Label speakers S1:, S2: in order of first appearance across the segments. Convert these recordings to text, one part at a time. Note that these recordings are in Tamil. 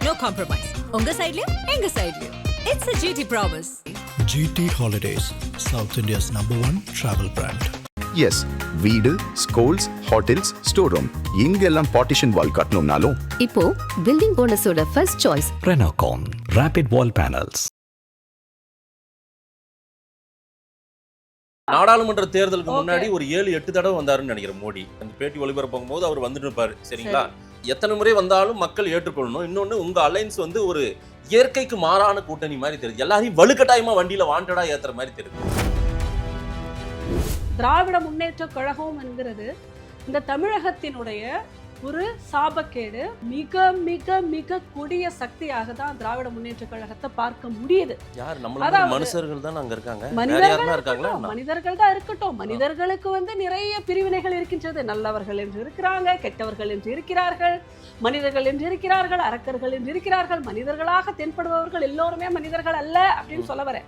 S1: no compromise. உங்க சைடுலயும் எங்க சைடுலயும். It's a GT promise.
S2: GT Holidays, South India's #1 travel brand.
S3: Yes, வீடு, ஸ்கூல்ஸ், ஹோட்டல்ஸ், ஸ்டோர் ரூம் இங்கெல்லாம் பார்ட்டிஷன் வால் கட்டணும்னாலும்
S4: இப்போ பில்டிங் போனஸோட first choice
S5: Renocon Rapid Wall Panels.
S6: நாடாளுமன்ற தேர்தலுக்கு முன்னாடி ஒரு 7-8 தடவை வந்தாருன்னு நினைக்கிறேன் மோடி. அந்த பேட்டி ஒளிபரப்பும் போது அவர் வந்துட்டு இருப்பாரு. சரிங்களா? எத்தனை முறை வந்தாலும் மக்கள் ஏற்றுக்கொள்ளணும். இன்னொன்னு, உங்க அலைன்ஸ் வந்து ஒரு இயற்கைக்கு மாறான கூட்டணி மாதிரி தெரியுது. எல்லாரையும் வலுக்கட்டாயமா வண்டியில வாண்டடா ஏத்துற மாதிரி தெரியுது.
S7: திராவிட முன்னேற்ற கழகம் என்கிறது இந்த தமிழகத்தினுடைய ஒரு சாபக்கேடு. மிக மிக மிக கொடிய சக்தியாக தான் திராவிட முன்னேற்ற கழகத்தை பார்க்க முடியுது.
S6: யார் நம்மள மனுஷர்கள் தான் அங்க இருக்காங்க.
S7: மனிதர்கள் தான் இருக்கட்டும். மனிதர்களுக்கு வந்து நிறைய பிரிவினைகள் இருக்கின்றது. நல்லவர்கள் என்று இருக்கிறாங்க, கெட்டவர்கள் என்று இருக்கிறார்கள், மனிதர்கள் என்று இருக்கிறார்கள், அரக்கர்கள் என்று இருக்கிறார்கள். மனிதர்களாக தென்படுபவர்கள் எல்லோருமே மனிதர்கள் அல்ல அப்படின்னு சொல்ல வரேன்.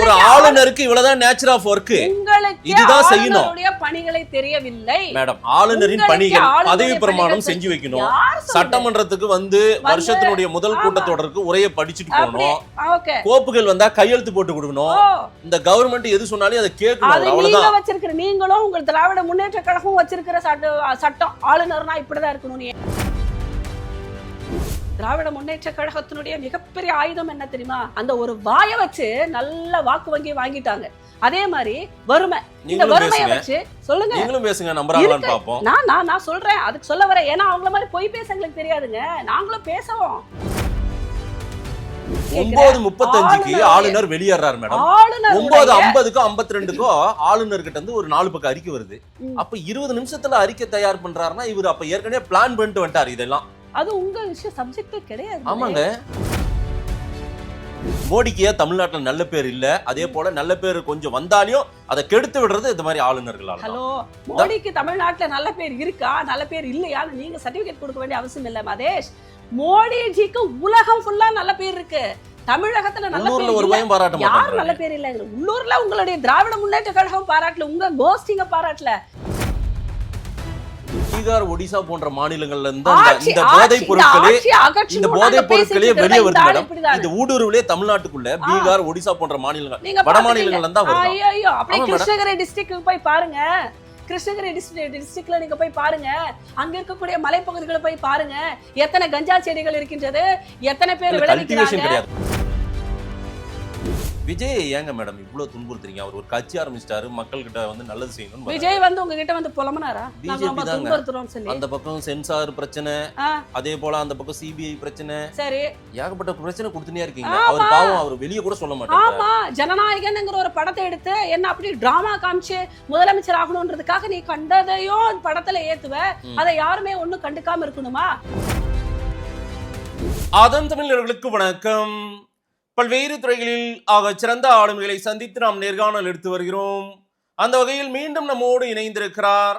S6: ஒரு ஆளுநருக்கு இவ்வளவுதான் நேச்சர் ஆஃப் வொர்க், இதுதான் செய்யணும்.
S7: பணிகளை தெரியவில்லை
S6: மேடம். ஆளுநரின் பணிகள் பதவி பிரமாணம் செஞ்சு வைக்கணும். சட்டமன்றத்துக்கு வந்து வருஷத்தினுடைய முதல் கூட்டத்தொடருக்கு உரையை படிச்சுட்டு போகணும். கோப்புகள் வந்தா கையெழுத்து போட்டு கொடுக்கணும். இந்த கவர்மெண்ட் எது சொன்னாலும் அதை கேட்கணும்.
S7: அவ்வளவுதான் வச்சிருக்கிற நீங்களும் உங்கள் திராவிட முன்னேற்ற கழகம் வச்சிருக்கிற சட்டம் ஆளுநர்னா இப்படிதான் இருக்கணும். திராவிட முன்னேற்ற கழகத்தினுடைய மிகப்பெரிய ஆயுதம் என்ன தெரியுமா? அந்த ஒரு வாயை வச்சு நல்ல வாக்கு வங்கி வாங்கிட்டாங்க. அதே மாதிரி வறுமை, இந்த வறுமையை வச்சு சொல்லுங்க.
S6: நீங்களும் பேசுங்க, நம்பறாங்களான்னு பாப்போம்.
S7: நான் சொல்றேன், அதுக்கு சொல்ல வரேன். ஏன்னா அவங்கள மாதிரி பொய் பேச எங்களுக்கு தெரியாதுங்க. நாங்களும் பேசுவோம்.
S6: 9:35க்கு ஆளுநர் வெளியேறாரு மேடம். 9:50க்கும் 52க்கும் ஆளுநர் கிட்ட இருந்து ஒரு 4 பக்கம் அறிக்கை வருது. அப்ப 20 நிமிஷத்துல அறிக்கை தயார் பண்றாருன்னா இவர் அப்ப ஏற்கனவே பிளான் பண்ணிட்டு வந்துட்டாரு. இதெல்லாம்
S7: அது உங்க விஷயம், சப்ஜெக்டே கிடையாது.
S6: ஆமாங்க. மோடிக்கு தமிழ்நாட்டுல நல்ல பேர் இல்ல. அதே போல நல்ல பேர் கொஞ்சம் வந்தாலும் அதை கெடுத்து விடுறது இந்த மாதிரி ஆளுநர்களால.
S7: ஹலோ, மோடிக்கு தமிழ்நாட்டுல நல்ல பேர் இருக்கா நல்ல பேர் இல்லையான்னு நீங்க சர்டிபிகேட் கொடுக்க வேண்டிய அவசியம் இல்ல மதேஷ். மோடிஜிக்கு உலகம் ஃபுல்லா நல்ல பேர் இருக்கு. தமிழகத்துல நல்ல பேர்
S6: ஒரு பயம் பாராட்ட மாட்டாங்க.
S7: யார் நல்ல பேர் இல்ல? உள்ளூர்ல உங்களுடைய திராவிட முன்னேற்ற கழகம் பாராட்டல, உங்க கோஷ்டிங்க பாராட்டல.
S6: பீகார், ஒடிசா போன்ற மாநிலங்கள்ல இருந்து இந்த போதைப் பொருட்களே வெளியே வருது மேடம். இந்த ஊடுருவிலே தமிழ்நாட்டுக்குள்ள பீகார், ஒடிசா போன்ற மாநிலங்கள், வட மாநிலங்கள்ல தான் வருது.
S7: ஐயோ, அப்படியே கிருஷ்ணகிரி டிஸ்ட்ரிக்ட்க்கு போய் பாருங்க. கிருஷ்ணகிரி டிஸ்ட்ரிக்ட்ல நீங்க போய் பாருங்க. அங்க இருக்கக்கூடிய மலைப்பகுதிகளை போய் பாருங்க. எத்தனை கஞ்சா செடிகள் இருக்கின்றது, எத்தனை பேர் விளைவிக்கிறாங்க.
S6: விஜய் ஏங்க மேடம் இவ்வளவு துன்புறுத்துறீங்க? அவர் ஒரு கட்சி ஆரம்பிச்சிட்டாரு, மக்கள் கிட்ட வந்து நல்லது செய்யணும்.
S7: விஜய் வந்து உங்ககிட்ட வந்து புலம்பனாரா?
S6: பிஜேபி தாங்க. அந்த பக்கம் சென்சார் பிரச்சனை, அதே போல அந்த பக்கம் சிபிஐ பிரச்சனை, சரி ஏகப்பட்ட பிரச்சனை கொடுத்துனே இருக்கீங்க. அவர் பாவம், அவர் வெளியே கூட சொல்ல மாட்டாரு.
S7: ஆமா, ஜனநாயகன்ங்கிற ஒரு படத்தை எடுத்து என்ன அப்படி டிராமா காமிச்சு முதலமைச்சர் ஆகணும்ன்றதுக்காக நீ கண்டதையும் படத்துல ஏத்துவ. அதை யாருமே ஒண்ணும் கண்டுக்காம இருக்கணுமா?
S6: அதன் தமிழர்களுக்கு வணக்கம். பல்வேறு துறைகளில் ஆக சிறந்த ஆளுமைகளை சந்தித்து நாம் நேர்காணல் எடுத்து வருகிறோம். அந்த வகையில் மீண்டும் நம்மோடு இணைந்திருக்கிறார்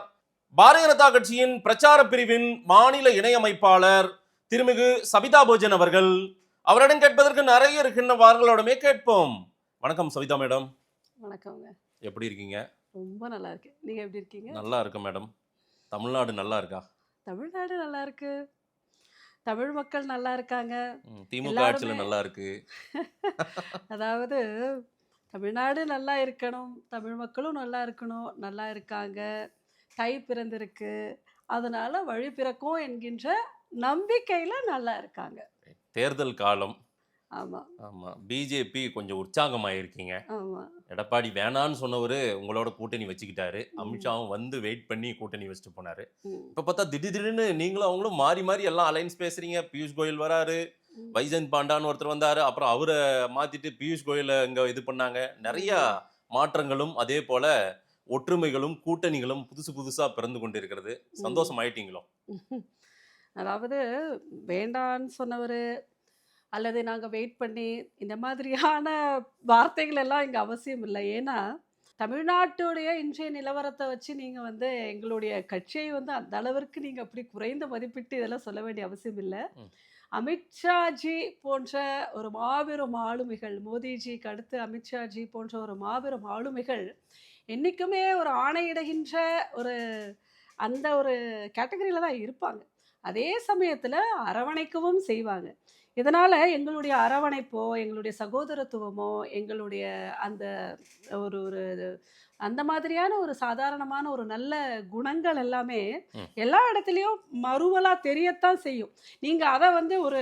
S6: பாரதிய ஜனதா கட்சியின் பிரச்சார பிரிவின் மாநில இணையமைப்பாளர் திருமிகு சபிதா போஜன் அவர்கள். அவரிடம் கேட்பதற்கு நிறைய இருக்கின்றவர்களோடமே கேட்போம். வணக்கம் சபிதா மேடம்.
S7: வணக்கம். எப்படி
S6: இருக்கீங்க?
S7: ரொம்ப நல்லா இருக்கு. நீங்க எப்படி இருக்கீங்க?
S6: நல்லா இருக்கு மேடம். தமிழ்நாடு நல்லா இருக்கா?
S7: தமிழ்நாடு நல்லா இருக்கு. தமிழ் மக்கள் நல்லா இருக்காங்க.
S6: திமுக ஆட்சியில நல்லா இருக்கு.
S7: அதாவது தமிழ்நாடு நல்லா இருக்கணும், தமிழ் மக்களும் நல்லா இருக்கணும், நல்லா இருக்காங்க. தை பிறந்திருக்கு, அதனால வழி பிறக்கும் என்கின்ற நம்பிக்கையில நல்லா இருக்காங்க.
S6: தேர்தல் காலம்.
S7: ஆமா
S6: ஆமா. பிஜேபி கொஞ்சம் உற்சாகமாயிருக்கீங்க.
S7: ஆமா.
S6: எடப்பாடி வேணான்னு சொன்னவரு உங்களோட கூட்டணி வச்சுக்கிட்டாரு. அமித்ஷாவும் வந்து வெயிட் பண்ணி கூட்டணி வச்சுட்டு போனாரு. இப்ப பார்த்தா திடீர்னு நீங்களும் அவங்களும் மாறி மாறி எல்லாம் அலைன்ஸ் பேசுறீங்க. பியூஷ் கோயல் வராரு, வைஜெயந்த் பாண்டான்னு ஒருத்தர் வந்தாரு, அப்புறம் அவரை மாத்திட்டு பியூஷ் கோயலை இங்க இது பண்ணாங்க. நிறைய மாற்றங்களும் அதே போல ஒற்றுமைகளும் கூட்டணிகளும் புதுசா பிறந்து கொண்டிருக்கிறது. சந்தோஷம் ஆயிட்டீங்களோ?
S7: அதாவது வேண்டான்னு சொன்னவரு அல்லது நாங்கள் வெயிட் பண்ணி இந்த மாதிரியான வார்த்தைகள் எல்லாம் இங்கே அவசியம் இல்லை. ஏன்னா தமிழ்நாட்டுடைய இன்றைய நிலவரத்தை வச்சு நீங்கள் வந்து எங்களுடைய கட்சியை வந்து அந்த அளவிற்கு நீங்கள் அப்படி குறைந்த மதிப்பிட்டு இதெல்லாம் சொல்ல வேண்டிய அவசியம் இல்லை. அமித்ஷாஜி போன்ற ஒரு மாபெரும் ஆளுமைகள், மோடிஜிக்கு அடுத்து அமித்ஷாஜி போன்ற ஒரு மாபெரும் ஆளுமைகள் என்றைக்குமே ஒரு ஆணையிடுகின்ற ஒரு அந்த ஒரு கேட்டகரியில் தான் இருப்பாங்க. அதே சமயத்துல அரவணைக்கவும் செய்வாங்க. இதனால எங்களுடைய அரவணைப்போ, எங்களுடைய சகோதரத்துவமோ, எங்களுடைய அந்த ஒரு ஒரு அந்த மாதிரியான ஒரு சாதாரணமான ஒரு நல்ல குணங்கள் எல்லாமே
S6: ம்.
S7: எல்லா இடத்துலயும் மறுவலா தெரியத்தான் செய்யும். நீங்க அத வந்து ஒரு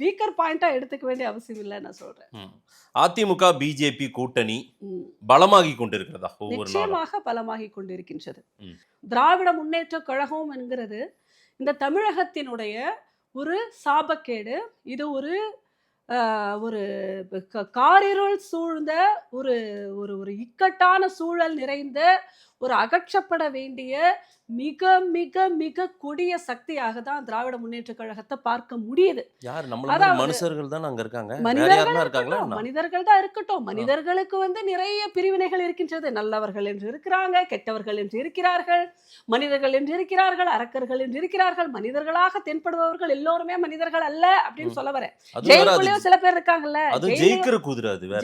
S7: வீக்கர் பாயிண்டா எடுத்துக்க வேண்டிய அவசியம் இல்லைன்னு நான் சொல்றேன்.
S6: ம். அதிமுக பிஜேபி கூட்டணி
S7: ம்.
S6: பலமாகி கொண்டிருக்கிறதா ஒவ்வொரு நாளும்?
S7: நிச்சயமாக பலமாகி கொண்டிருக்கின்றது.
S6: ம்.
S7: திராவிட முன்னேற்ற கழகம் என்கிறது இந்த தமிழகத்தினுடைய ஒரு சாபக்கேடு. இது ஒரு ஒரு காரிருள் சூழ்ந்த ஒரு ஒரு ஒரு இக்கட்டான சூழல் நிறைந்த ஒரு அகற்றப்பட வேண்டிய மிக மிக மிக கொடிய சக்தியாக தான் திராவிட முன்னேற்ற கழகத்தை பார்க்க முடியுது.
S6: யார் நம்மள மாதிரி
S7: அதாவது
S6: மனுஷர்கள் தான் அங்க இருக்காங்க, வேற
S7: மனிதர்கள்
S6: யாருன்னா இருக்காங்களா
S7: இருக்கட்டும்,
S6: என்ன?
S7: மனிதர்கள் தான் இருக்கட்டும். மனிதர்களுக்கு வந்து நிறைய பிரிவினைகள் இருக்கின்றது. நல்லவர்கள் என்று இருக்கிறாங்க, கெட்டவர்கள் என்று இருக்கிறார்கள், மனிதர்கள் என்று இருக்கிறார்கள், அரக்கர்கள் என்று இருக்கிறார்கள். மனிதர்களாக தென்படுபவர்கள் எல்லோருமே மனிதர்கள் அல்ல அப்படின்னு சொல்ல வரேன்.
S6: அது வேற, அது
S7: ஜெயிலுக்குள்ளேயும் சில பேர் இருக்காங்கல்ல,
S6: அது ஜெயிக்கிற குதிரை, அது வேற.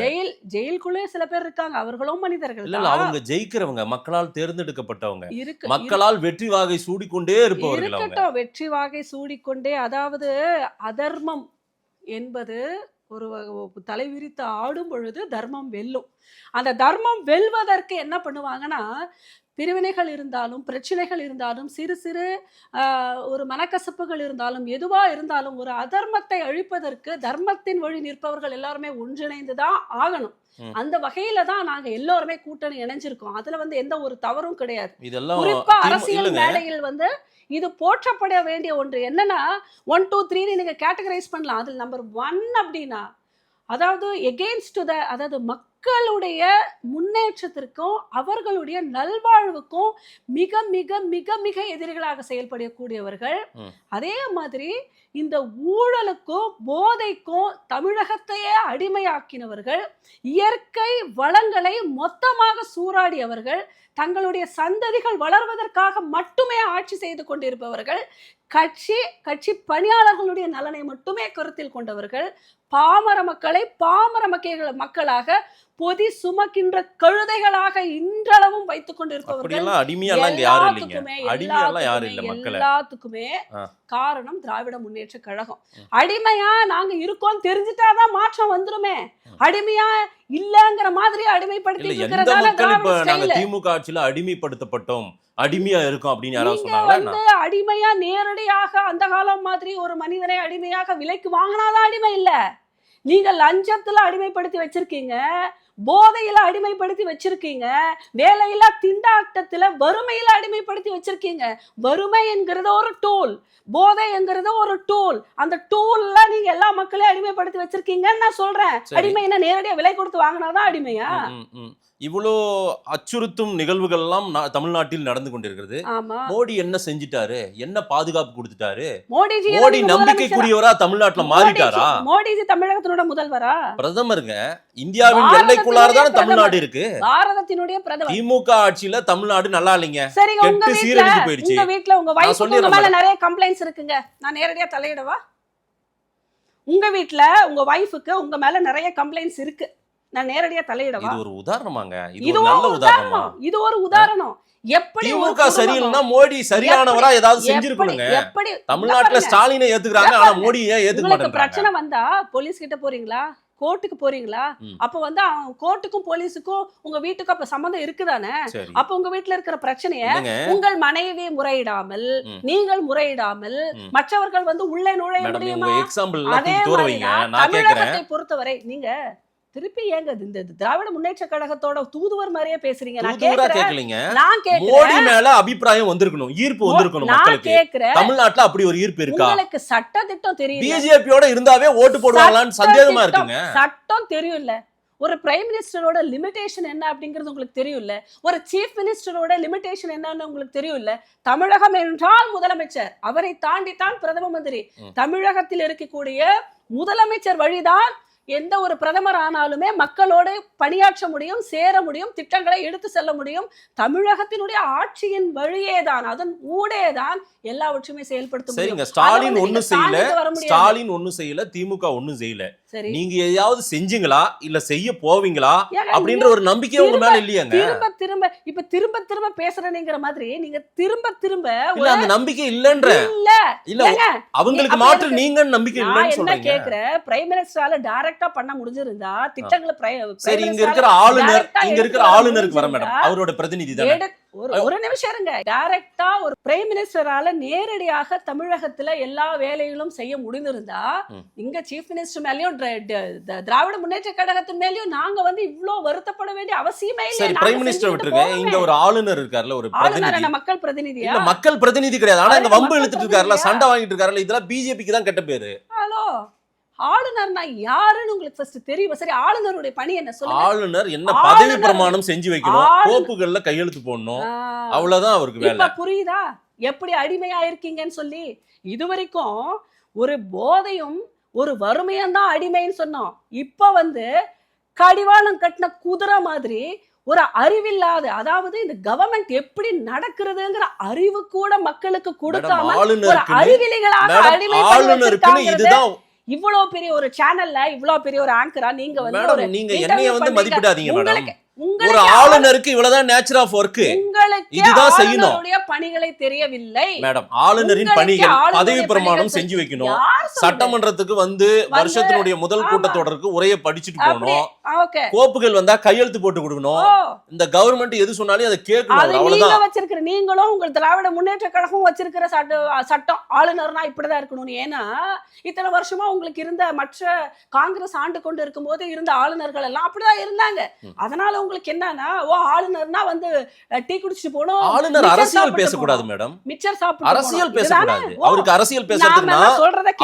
S7: ஜெயிலுக்குள்ளேயும் சில பேர் இருக்காங்க, அவர்களும் மனிதர்கள்
S6: இல்ல இல்ல,
S7: தான்.
S6: அவங்க ஜெயிக்கிறவங்க, மக்களால் தேர்ந்தெடுக்கப்பட்டவங்க,
S7: இருக்கு
S6: மக்களால் வெற்றி வாகை சூடிக்கொண்டே இருப்பவர்கள் அவங்க.
S7: இருக்கட்டும், வெற்றி வாகை சூடிக்கொண்டே. அதாவது அதர்மம் என்பது ஒரு தலைவிரித்து ஆடும் பொழுது தர்மம் வெல்லும். அந்த தர்மம் வெல்வதற்கு என்ன பண்ணுவாங்கன்னா, பிரிவினைகள் இருந்தாலும், பிரச்சனைகள் இருந்தாலும், சிறு சிறு ஒரு மனக்கசப்புகள் இருந்தாலும், எதுவா இருந்தாலும் ஒரு அதர்மத்தை அழிப்பதற்கு தர்மத்தின் வழி நிற்பவர்கள் எல்லாருமே ஒன்றிணைந்து தான் ஆகணும்.
S6: ம்.
S7: அந்த வகையில தான் நாங்க எல்லாருமே கூட்டணி இணைஞ்சிருக்கோம். அதுல வந்து எந்த ஒரு தவறும் கிடையாது.
S6: இதெல்லாம்
S7: குறிப்பா
S6: திமு-
S7: அரசியல்
S6: இல்லைங்க,
S7: மேடையில் வந்து இது போற்றப்பட வேண்டிய ஒன்று. என்னன்னா 1 2 3 நீங்க கேட்டகரைஸ் பண்ணலாம். அதில் நம்பர் 1 அப்படின்னா, அதாவது எகெயின்ஸ்ட் த, அதாவது மக்களுடைய முன்னேற்றத்திற்கும் அவர்களுடைய நல்வாழ்வுக்கும் மிக மிக மிக மிக எதிரிகளாக செயல்படக்கூடியவர்கள்.
S6: ம்.
S7: அதே மாதிரி இந்த ஊழலுக்கும் போதைக்கும் தமிழகத்தையே அடிமையாக்கினவர்கள், இயற்கை வளங்களை மொத்தமாக சூறாடியவர்கள், தங்களுடைய சந்ததிகள் வளர்வதற்காக மட்டுமே ஆட்சி செய்து கொண்டிருப்பவர்கள், கட்சி பணியாளர்களுடைய நலனை மட்டுமே கருத்தில் கொண்டவர்கள், பாமர மக்களை பாமர மக்களாக பொதி சுமக்கின்ற கழுதைகளாக இன்றளவும் வைத்துக் கொண்டிருப்பவர்கள்.
S6: அப்படியெல்லாம் அடிமையெல்லாம் இங்க யாரும் இல்லைங்க.
S7: எல்லாத்துக்குமே
S6: அடிமையெல்லாம் யாரும் இல்ல மக்களை.
S7: எல்லாத்துக்குமே
S6: ஆ.
S7: காரணம் திராவிட முன்னேற்ற கழகம். அடிமையா நாங்க இருக்கோம் தெரிஞ்சுட்டாதான் மாற்றம் வந்துருமே. அடிமையா இல்லங்கிற மாதிரி அடிமைப்படுத்தி
S6: இல்ல, எந்த
S7: இருக்கிறதால
S6: மக்கள் இப்ப
S7: திராவிட
S6: நாங்க
S7: ஸ்டைல்.
S6: திமுக ஆட்சியில அடிமைப்படுத்தப்பட்டோம், அடிமையா இருக்கோம் அப்படின்னு யாராவது
S7: நீங்க
S6: சொன்னாங்களா
S7: வந்து
S6: என்ன?
S7: அடிமையா நேரடியாக அந்த காலம் மாதிரி ஒரு மனிதனை அடிமையாக விலைக்கு வாங்கினாதான் அடிமை இல்ல. நீங்க லஞ்சத்துல அடிமைப்படுத்தி வச்சிருக்கீங்க, போதையில அடிமைப்படுத்தி வச்சிருக்கீங்க, வேலையில்லா திண்டாட்டத்துல வறுமையில அடிமைப்படுத்தி வச்சிருக்கீங்க. வறுமை என்கிறது ஒரு டூல், போதை என்கிறது ஒரு டூல். அந்த டூல்ல நீங்க எல்லா மக்களையும் அடிமைப்படுத்தி வச்சிருக்கீங்கன்னு நான் சொல்றேன்.
S6: சரி.
S7: அடிமை என்ன நேரடியா விலை கொடுத்து வாங்கினாதான் அடிமையா?
S6: ம், ம், ம். இவ்வளோ அச்சுறுத்தும் நிகழ்வுகள் எல்லாம் தமிழ்நாட்டில் நடந்து கொண்டிருக்கிறது.
S7: ஆமா,
S6: மோடி என்ன செஞ்சிட்டாரு, என்ன பாதுகாப்பு கொடுத்துட்டாரு?
S7: மோடிஜி
S6: மோடி நம்பிக்கைக்குரியவரா தமிழ்நாட்டுல மாறிட்டாரா?
S7: மோடிஜி தமிழகத்தினோட முதல்வரா?
S6: பிரதமருங்க, இந்தியாவின்
S7: பாரதத்தினுடைய
S6: எல்லைக்குள்ளாரதான
S7: பிரதமர்.
S6: தமிழ்நாடு இருக்கு.
S7: பாரதத்தினுடைய பிரதமர்.
S6: திமுக ஆட்சியில தமிழ்நாடு நல்லா இல்லைங்க,
S7: சரிங்க, உங்க
S6: கெட்டு
S7: வீட்ல
S6: சீரழிஞ்சு போயிடுச்சு.
S7: உங்க வீட்ல உங்க
S6: நான்
S7: வைஃப்க்கு உங்க
S6: சொல்லிடுறேன்
S7: மேல
S6: மேடம்.
S7: நிறைய கம்ப்ளைண்ட்ஸ் இருக்குங்க. நான் நேரடியா தலையிடவா? உங்க வீட்ல உங்க வைஃப்க்கு உங்க மேல நிறைய கம்ப்ளைண்ட்ஸ் இருக்கு. நான் நேரடியா தலையிடவா?
S6: இது ஒரு உதாரணமாங்க, இது
S7: இது
S6: ஒரு நல்ல உதாரணமா?
S7: இது ஒரு உதாரணம். எப்படி ஒரு
S6: திமுக
S7: குடும்பமோ,
S6: சரியில்லைன்னா மோடி சரியானவரா ஏதாவது
S7: எப்படி
S6: செஞ்சிருக்கணுங்க.
S7: எப்படி
S6: தமிழ்நாட்டுல
S7: பாருங்க,
S6: ஸ்டாலினை ஏத்துக்கிறாங்க, ஆனா மோடி ஏன் ஏத்துக்க
S7: உங்களுக்கு
S6: மாட்டேங்கிறாங்க?
S7: பிரச்சனை வந்தா போலீஸ் கிட்ட போறீங்களா, கோர்ட்டுக்கு போறீங்களா?
S6: ம்.
S7: அப்ப வந்து கோர்ட்டுக்கும் போலீஸுக்கும் உங்க வீட்டுக்கும் அப்ப சம்பந்தம் இருக்குதானே?
S6: சரி,
S7: அப்ப உங்க வீட்ல இருக்கிற பிரச்சனைய
S6: இல்லைங்க
S7: உங்கள் மனைவி முறையிடாமல்,
S6: ம்.
S7: நீங்கள் முறையிடாமல்,
S6: ம்.
S7: மற்றவர்கள் வந்து உள்ளே நுழைய
S6: மேடம்,
S7: முடியுமா?
S6: உங்க எக்ஸாம்பிள் எல்லாம்
S7: அதே
S6: தூக்கி தூர வைங்க.
S7: மாதிரிதான்
S6: நான் கேக்குறேன்,
S7: தமிழகத்தை பொறுத்தவரை நீங்க திருப்பி ஏங்க இந்த திராவிட முன்னேற்ற கழகத்தோட தூதுவர் மாதிரியே பேசுறீங்க? நான்
S6: தூதுவரா
S7: கேக்குறேன்,
S6: கேட்கலீங்க,
S7: நான்
S6: மோடி
S7: கேக்குறேன்,
S6: மேல அபிப்பிராயம் வந்திருக்கணும், ஈர்ப்பு வந்திருக்கணும்
S7: நான்
S6: மக்களுக்கு.
S7: கேக்குறேன்.
S6: தமிழ்நாட்டுல அப்படி ஒரு ஈர்ப்பு இருக்கா?
S7: உங்களுக்கு சட்ட திட்டம் தெரியும்,
S6: பிஜேபியோட இருந்தாவே ஓட்டு போடுவாங்களான்னு சந்தேகமா இருக்குங்க.
S7: சட்டம் தெரியும் இல்ல? ஒரு பிரைம் மினிஸ்டரோட லிமிடேஷன் என்ன அப்படிங்கிறது உங்களுக்கு தெரியும் இல்ல? ஒரு சீஃப் மினிஸ்டரோட லிமிடேஷன் என்னன்னு உங்களுக்கு தெரியும் இல்ல? தமிழகம் என்றால் முதலமைச்சர், அவரை தாண்டி தான் பிரதம மந்திரி. தமிழகத்தில் இருக்கக்கூடிய முதலமைச்சர் வழிதான் எந்த ஒரு பிரதமர் ஆனாலுமே மக்களோடு பணியாற்ற முடியும், சேர முடியும், திட்டங்களை எடுத்து செல்ல முடியும். தமிழகத்தினுடைய ஆட்சியின் வழியே தான், அதன் ஊடே தான் எல்லாவற்றையுமே செயல்படுத்த முடியும்.
S6: சரிங்க, ஸ்டாலின்
S7: அதை வந்து
S6: ஒண்ணும்
S7: நீங்க
S6: செய்யல,
S7: தாண்டிட்டு வர முடியாது.
S6: ஸ்டாலின் ஒண்ணும் செய்யல, திமுக ஒண்ணும் செய்யல.
S7: சரி
S6: நீங்க எதையாவது செஞ்சீங்களா இல்ல செய்ய போவீங்களா
S7: ஏங்க,
S6: அப்படின்ற ஒரு நம்பிக்கை உங்க மேல இல்லையாங்க?
S7: திரும்ப திரும்ப பேசுறேங்கிற மாதிரி நீங்க திரும்ப
S6: இல்ல அந்த நம்பிக்கை இல்லன்ற
S7: இல்ல
S6: இல்ல
S7: ஏங்க,
S6: அவங்களுக்கு
S7: அப்ப
S6: மாற்று நீங்க நம்பிக்கை
S7: நான்
S6: இல்லன்னு
S7: என்ன
S6: சொல்றீங்க.
S7: கேக்குறேன், பிரைம் மினிஸ்டரால டைரக்டா பண்ண முடிஞ்சிருந்தா திட்டங்களை
S6: சரி இங்க இருக்கிற ஆளுநர் ஆளுநருக்கு வர மேடம், அவரோட பிரதிநிதி தானே.
S7: ஒரு நிமிஷம் இருங்க. டைரக்டா ஒரு பிரைம் மினிஸ்டரால நேரடியாக தமிழகத்துல எல்லா வேலைகளும் செய்ய முடிந்திருந்தா இங்க சீஃப் மினிஸ்டர் மேலயும் திராவிட முன்னேற்ற கழகத்தின் மேலயும் நாங்க வந்து இவ்ளோ வருத்தப்பட வேண்டிய அவசியமே இல்லை.
S6: சரி பிரைம் மினிஸ்டர் விட்டுருங்க, இங்க ஒரு ஆளுநர் இருக்கார்ல, ஒரு பிரதிநிதி.
S7: மக்கள் பிரதிநிதியா?
S6: இல்ல மக்கள் பிரதிநிதி கிடையாது, ஆனா இங்க வம்பு இழுத்துட்டு இருக்காருல, சண்டை வாங்கிட்டு இருக்காருல, இதெல்லாம் பிஜேபிக்கு தான் கெட்ட பேரு.
S7: ஹலோ, ஆளுநர்னா யாருன்னு உங்களுக்கு ஃபர்ஸ்ட் தெரியும். சரி, ஆளுநருடைய பணி என்ன சொல்லுங்க?
S6: ஆளுநர் என்ன பதவி பிரமாணம் செஞ்சு வைக்கணும், கோப்புகள்ல கையெழுத்து போடணும், அவ்வளவுதான் அவருக்கு வேலை.
S7: இப்ப புரியுதா எப்படி அடிமையா இருக்கீங்கன்னு சொல்லி? இதுவரைக்கும் ஒரு போதையும் ஒரு வறுமையும் தான் அடிமைன்னு சொன்னோம். இப்ப வந்து கடிவாளம் கட்டின குதிரை மாதிரி ஒரு அறிவில்லாத, அதாவது இந்த கவர்மெண்ட் எப்படி நடக்கிறதுங்கிற அறிவு கூட மக்களுக்கு கொடுக்காம ஒரு அறிவிலிகளாக அடிமைப்படுத்திருக்காங்க. இவ்வளவு பெரிய ஒரு சேனல்ல இவ்வளவு பெரிய ஒரு ஆங்கரா நீங்க வந்து ஒரு
S6: நீங்க என்னைய வந்து மதிப்பிடாதீங்க மேடம். ஒரு ஆளுநருக்கு இவ்வளவுதான் நேச்சர் ஆஃப் வொர்க், இதுதான் செய்யணும்.
S7: பணிகளை தெரியவில்லை
S6: மேடம். ஆளுநரின் பணிகள் பதவி பிரமாணம் செஞ்சு வைக்கணும், சட்டமன்றத்துக்கு வந்து வருஷத்தினுடைய முதல் கூட்டத்தொடருக்கு உரையை படிச்சுட்டு போகணும், கோப்புகள் வந்தா கையெழுத்து போட்டு கொடுக்கணும், இந்த கவர்மெண்ட் எது சொன்னாலும் அதை கேட்கணும். அவ்வளவுதான்
S7: வச்சிருக்கிற நீங்களும் உங்க திராவிட முன்னேற்ற கழகம் வச்சிருக்கிற சட்டம் ஆளுநர்னா இப்படிதான் இருக்கணும். ஏன்னா இத்தனை வருஷமா உங்களுக்கு இருந்த மற்ற காங்கிரஸ் ஆண்டு கொண்டு இருக்கும் போது இருந்த ஆளுநர்கள் எல்லாம் அப்படிதான் இருந்தாங்க. அதனால உங்களுக்கு என்னன்னா, ஓ ஆளுநர்னா வந்து டீ குடிச்சிட்டு போகணும்,
S6: ஆளுநர் அரசியல் பேசக்கூடாது மேடம்,
S7: மிச்சர் சாப்பிட்டு
S6: அரசியல் பேசக்கூடாது. அவருக்கு அரசியல் பேசுறதுன்னா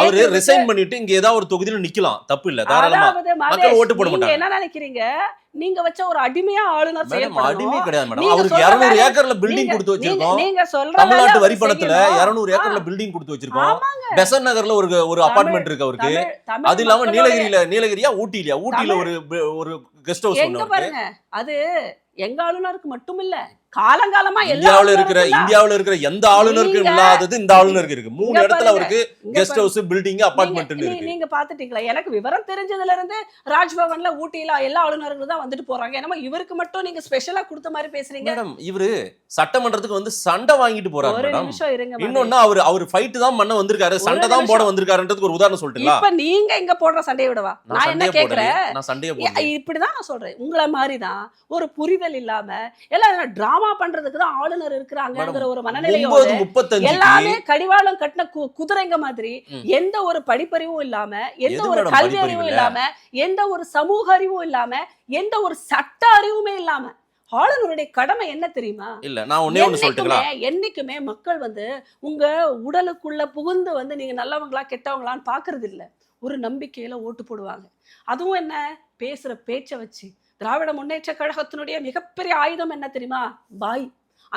S6: அவரு ரிசைன் பண்ணிட்டு இங்க ஏதாவது ஒரு தொகுதியில நிக்கலாம், தப்பு இல்ல, தாராளமா மக்கள் ஓட்டு போட மாட்டாங்க.
S7: என்ன நினைக்கிறீங்க, நீங்க வச்ச ஒரு அடிமையா ஆளுநர் செயல்படணும்?
S6: அடிமை கிடையாது மேடம். அவருக்கு 200 ஏக்கர்ல பில்டிங் கொடுத்து வச்சிருக்கோம்.
S7: நீங்க சொல்ற
S6: தமிழ்நாட்டு வரி பணத்துல 200 ஏக்கர்ல பில்டிங் கொடுத்து வச்சிருக்கோம். பெசன் நகர்ல ஒரு அபார்ட்மெண்ட் இருக்கு அவருக்கு. அது இல்லாம நீலகிரியா ஊட்டியில ஒரு கெஸ்ட் ஹவுஸ் ஒன்னு
S7: பாருங்க. அது எங்க ஆளுநருக்கு மட்டும் இல்ல, காலங்காலமா
S6: இந்தியாவுல இருக்கிற எந்த ஆளுநருக்கு இல்லாதது இந்த ஆளுநருக்கு இருக்கு. 3 இடத்துல அவருக்கு கெஸ்ட் ஹவுஸ், பில்டிங், அபார்ட்மெண்ட் இருக்கு.
S7: நீங்க பாத்துட்டீங்களா? எனக்கு விவரம் தெரிஞ்சதுல இருந்து ராஜ்பவன்ல ஊட்டியில எல்லா ஆளுநர்களும் தான் வந்துட்டு போறாங்க. என்னமோ இவருக்கு மட்டும் நீங்க ஸ்பெஷலா கொடுத்த மாதிரி பேசுறீங்க
S6: மேடம். இவரு சட்டமன்றத்துக்கு வந்து சண்டை வாங்கிட்டு போறாரு
S7: ஒரு
S6: மேடம்.
S7: நிமிஷம் இருங்க.
S6: இன்னொன்னு அவர் ஃபைட் தான் பண்ண வந்திருக்காரு, சண்டை தான் போட வந்திருக்காருன்றதுக்கு ஒரு உதாரணம் சொல்லிட்டீங்களா?
S7: இப்ப நீங்க இங்க போடுற சண்டையை விடவா நான் என்ன கேக்குறேன்?
S6: நான் சண்டையை போடுறேன்.
S7: இப்படிதான் நான் சொல்றேன். உங்களை மாதிரி தான் ஒரு புரிதல் இல்லாம எல்லாம் டிராமா பண்றதுக்கு தான் ஆளுநர் இருக்கிறாங்கங்கிற ஒரு மனநிலையோட எல்லாமே கடிவாளம் கட்டின குதிரைங்க மாதிரி, எந்த ஒரு படிப்பறிவும் இல்லாம, எந்த ஒரு கல்வி அறிவும் இல்லாம, எந்த ஒரு சமூக அறிவும் இல்லாம, எந்த ஒரு சட்ட அறிவுமே இல்லாம ஆளுநருடைய கடமை என்ன தெரியுமா?
S6: இல்ல நான் ஒண்ணே ஒண்ணு சொல்லிட்டேன்.
S7: என்னைக்குமே மக்கள் வந்து உங்க உடலுக்குள்ள புகுந்து வந்து நீங்க நல்லவங்களா கெட்டவங்களான்னு பாக்குறது இல்ல, ஒரு நம்பிக்கையில ஓட்டு போடுவாங்க. அதுவும் என்ன, பேசுற பேச்ச வச்சு. திராவிட முன்னேற்ற கழகத்தினுடைய மிகப்பெரிய ஆயுதம் என்ன தெரியுமா? வாய்.